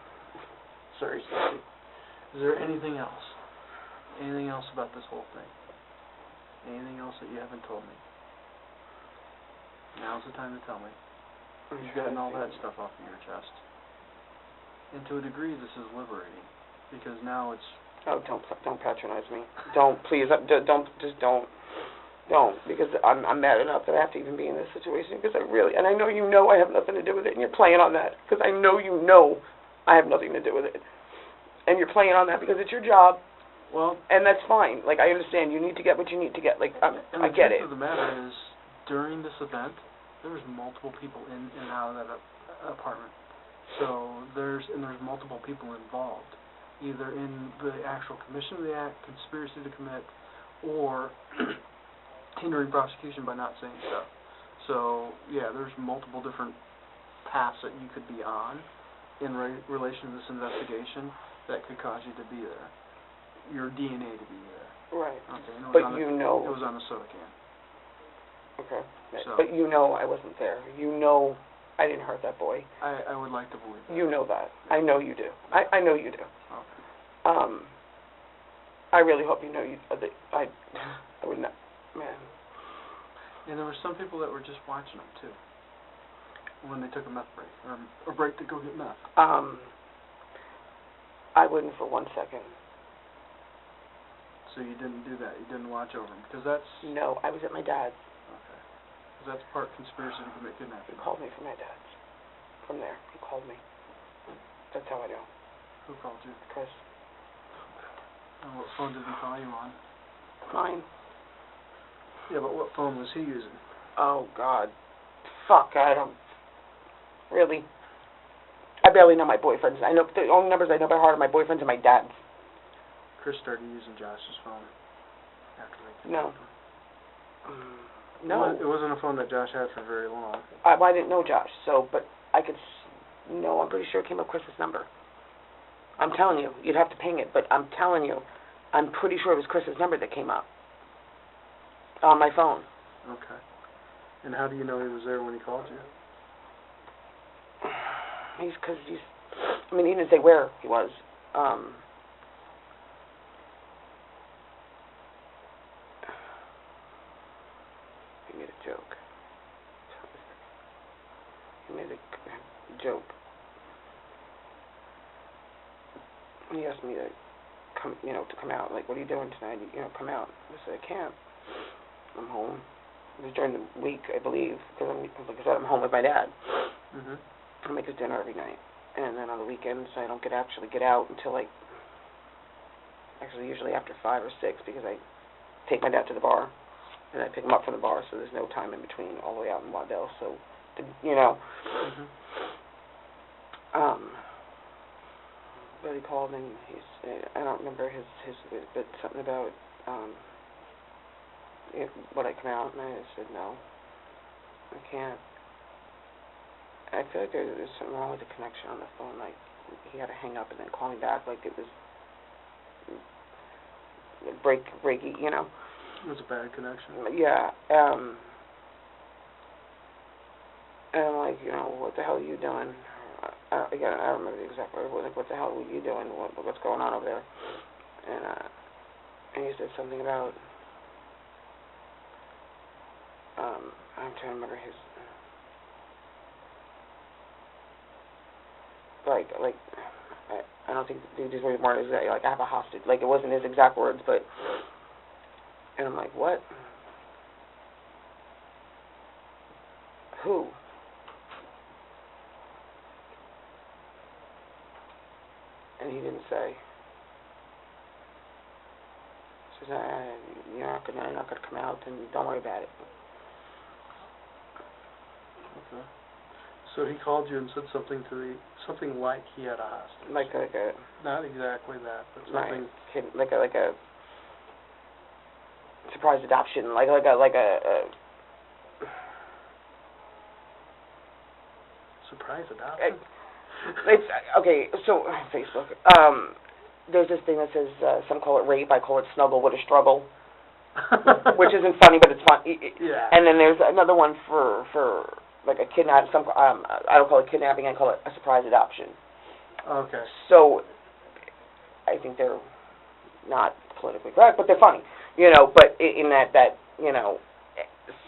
Sorry, Stacy. Is there anything else? Anything else about this whole thing? Anything else that you haven't told me? Now's the time to tell me. You've gotten all that stuff off of your chest. And to a degree, this is liberating, because now it's... Oh, don't patronize me. Don't, please, don't, because I'm mad enough that I have to even be in this situation, because and I know you know I have nothing to do with it, and you're playing on that, because I know you know I have nothing to do with it. And you're playing on that because it's your job. Well, and that's fine. Like, I understand. You need to get what you need to get. Like, I get it. And the truth of the matter is, during this event, there was multiple people in and out of that apartment. So there's multiple people involved, either in the actual commission of the act, conspiracy to commit, or hindering prosecution by not saying stuff. So yeah, there's multiple different paths that you could be on in relation to this investigation that could cause you to be there. Your DNA to be there. Right. Okay. But you know. It was on a soda can. Okay. So, but you know I wasn't there. You know I didn't hurt that boy. I would like to believe that. You know that. I know you do. I know you do. Okay. I really hope you know I would not, man. And there were some people that were just watching them too, when they took a meth break, or a break to go get meth. I wouldn't for 1 second. So you didn't do that? You didn't watch over him? Because that's... No, I was at my dad's. Okay. Because that's part conspiracy to commit kidnapping. He called me from my dad's. From there, he called me. That's how I know. Who called you? Chris. And what phone did he call you on? Mine. Yeah, but what phone was he using? Oh, God. Fuck, I don't... Really? I barely know my boyfriends. I know the only numbers I know by heart are my boyfriends and my dad's. Chris started using Josh's phone after they No. No. It wasn't a phone that Josh had for very long. I didn't know Josh, but I could... No, I'm pretty sure it came up Chris's number. I'm telling you. You'd have to ping it, but I'm telling you. I'm pretty sure it was Chris's number that came up. On my phone. Okay. And how do you know he was there when he called you? He didn't say where he was. He made a joke. He made a joke. He asked me to come out. Like, what are you doing tonight? Come out. I said, I can't. I'm home. It was during the week, I believe, because like I said, I'm home with my dad. Mhm. I make his dinner every night, and then on the weekends I don't actually get out until usually after 5 or 6, because I take my dad to the bar, and I pick him up from the bar, so there's no time in between all the way out in Waddell. So, Mhm. But he called and I don't remember his, but something about would I come out, and I said no, I can't. I feel like there's something wrong with the connection on the phone. Like, he had to hang up and then call me back. Like, it was breaky. It was a bad connection. Yeah. And I'm like, what the hell are you doing? I don't remember the exact word. Like, what the hell were you doing? What's going on over there? And he said something about I'm trying to remember his I don't think these words weren't exactly like I have a hostage. Like, it wasn't his exact words, but and I'm like, what? Who? And he didn't say. He says, you're not gonna come out, and don't worry about it. Okay. So he called you and said something like he had a hostage. Like a Not exactly that, but something. Like a surprise adoption. Like a surprise adoption. It's okay. So Facebook. There's this thing that says some call it rape. I call it snuggle with a struggle, which isn't funny, but it's fun. Yeah. And then there's another one for like a kidnap. I don't call it kidnapping. I call it a surprise adoption. Okay. So I think they're not politically correct, but they're funny. But in that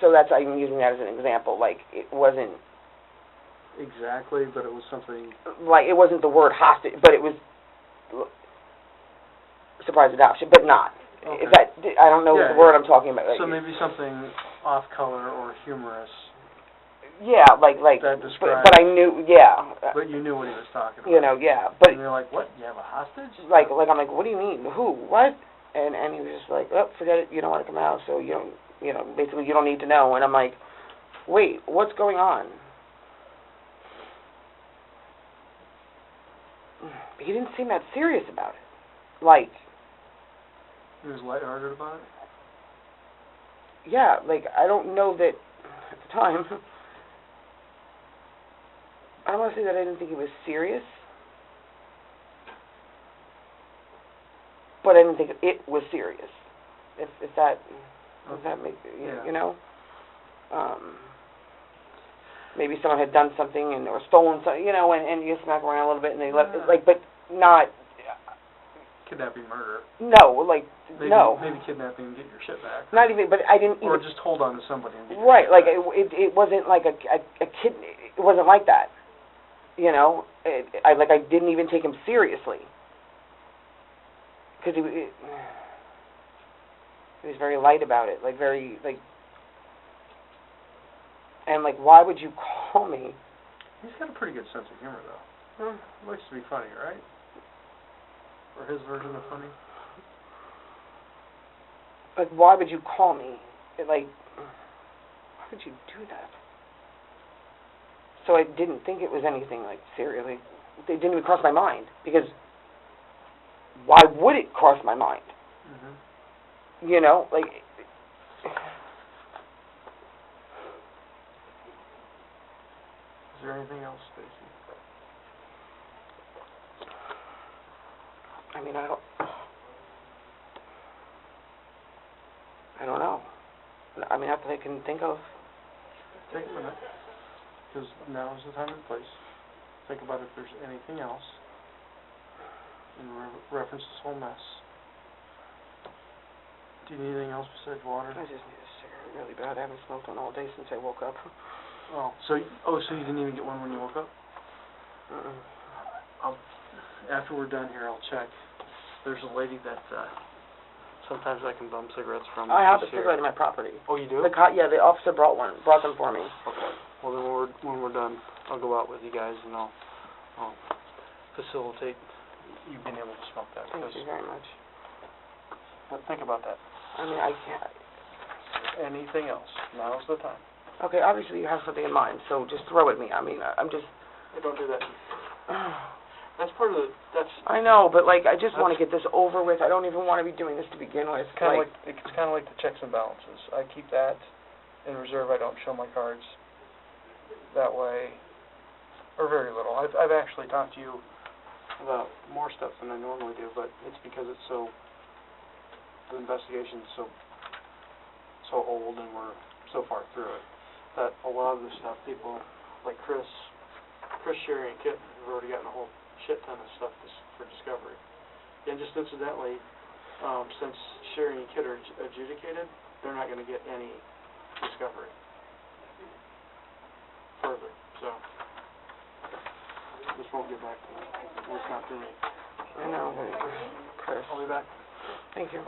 so that's, I'm using that as an example. Like, it wasn't exactly, but it was something. Like, it wasn't the word hostage, but it was surprise adoption, but not. Okay. I don't know the word I'm talking about. So maybe something off color or humorous. Yeah, like that described. But I knew, yeah. But you knew what he was talking about. Yeah. But and you're like, what? You have a hostage? Like I'm like, what do you mean? Who? What? And he was just like, oh, forget it. You don't want to come out, so you don't. Basically, you don't need to know. And I'm like, wait, what's going on? He didn't seem that serious about it. Like, he was lighthearted about it? Yeah, like, I don't know that at the time. I don't want to say that I didn't think he was serious, but I didn't think it was serious. If that makes maybe someone had done something or stolen something, and you smack around a little bit and they let but not kidnapping, murder. No, like no. Maybe kidnapping and get your shit back. Not even, but I didn't. Or just hold on to somebody and get your right, shit like back. it wasn't like a kid. It wasn't like that. I didn't even take him seriously because he was very light about it, like very like. And like, why would you call me? He's got a pretty good sense of humor, though. He likes to be funny, right? Or his version of funny. Like, why would you call me? Why would you do that? So I didn't think it was anything like seriously. It didn't even cross my mind because why would it cross my mind? Mm-hmm. Like. Is there anything else, Stacy? I mean, I don't know. I mean, not that I can think of. Take a minute, because now is the time and place. Think about if there's anything else in reference to this whole mess. Do you need anything else besides water? I just need a cigarette really bad. I haven't smoked one all day since I woke up. Oh, so you didn't even get one when you woke up? After we're done here, I'll check. There's a lady that sometimes I can bum cigarettes from. I have a She's here. cigarette in my property. Oh, you do? The the officer brought them for me. Okay. Well, then when we're done, I'll go out with you guys and I'll facilitate you being able to smoke that. Thank you very much. But think about that. I mean, I can't. Anything else? Now's the time. Okay, obviously you have something in mind, so just throw it at me. I mean, I'm just. Don't do that. That's part of the. I know, but like, I just want to get this over with. I don't even want to be doing this to begin with. It's kind of like the checks and balances. I keep that in reserve. I don't show my cards that way, or very little. I've actually talked to you about more stuff than I normally do, but it's because it's the investigation's so old and we're so far through it that a lot of the stuff people like Chris, Sherry, and Kit have already gotten a whole shit ton of stuff for discovery. And just incidentally, since Sherry and Kit are adjudicated, they're not going to get any discovery further. So this won't get back to me. It's not through me. I know, but Chris. I'll be back. Thank you.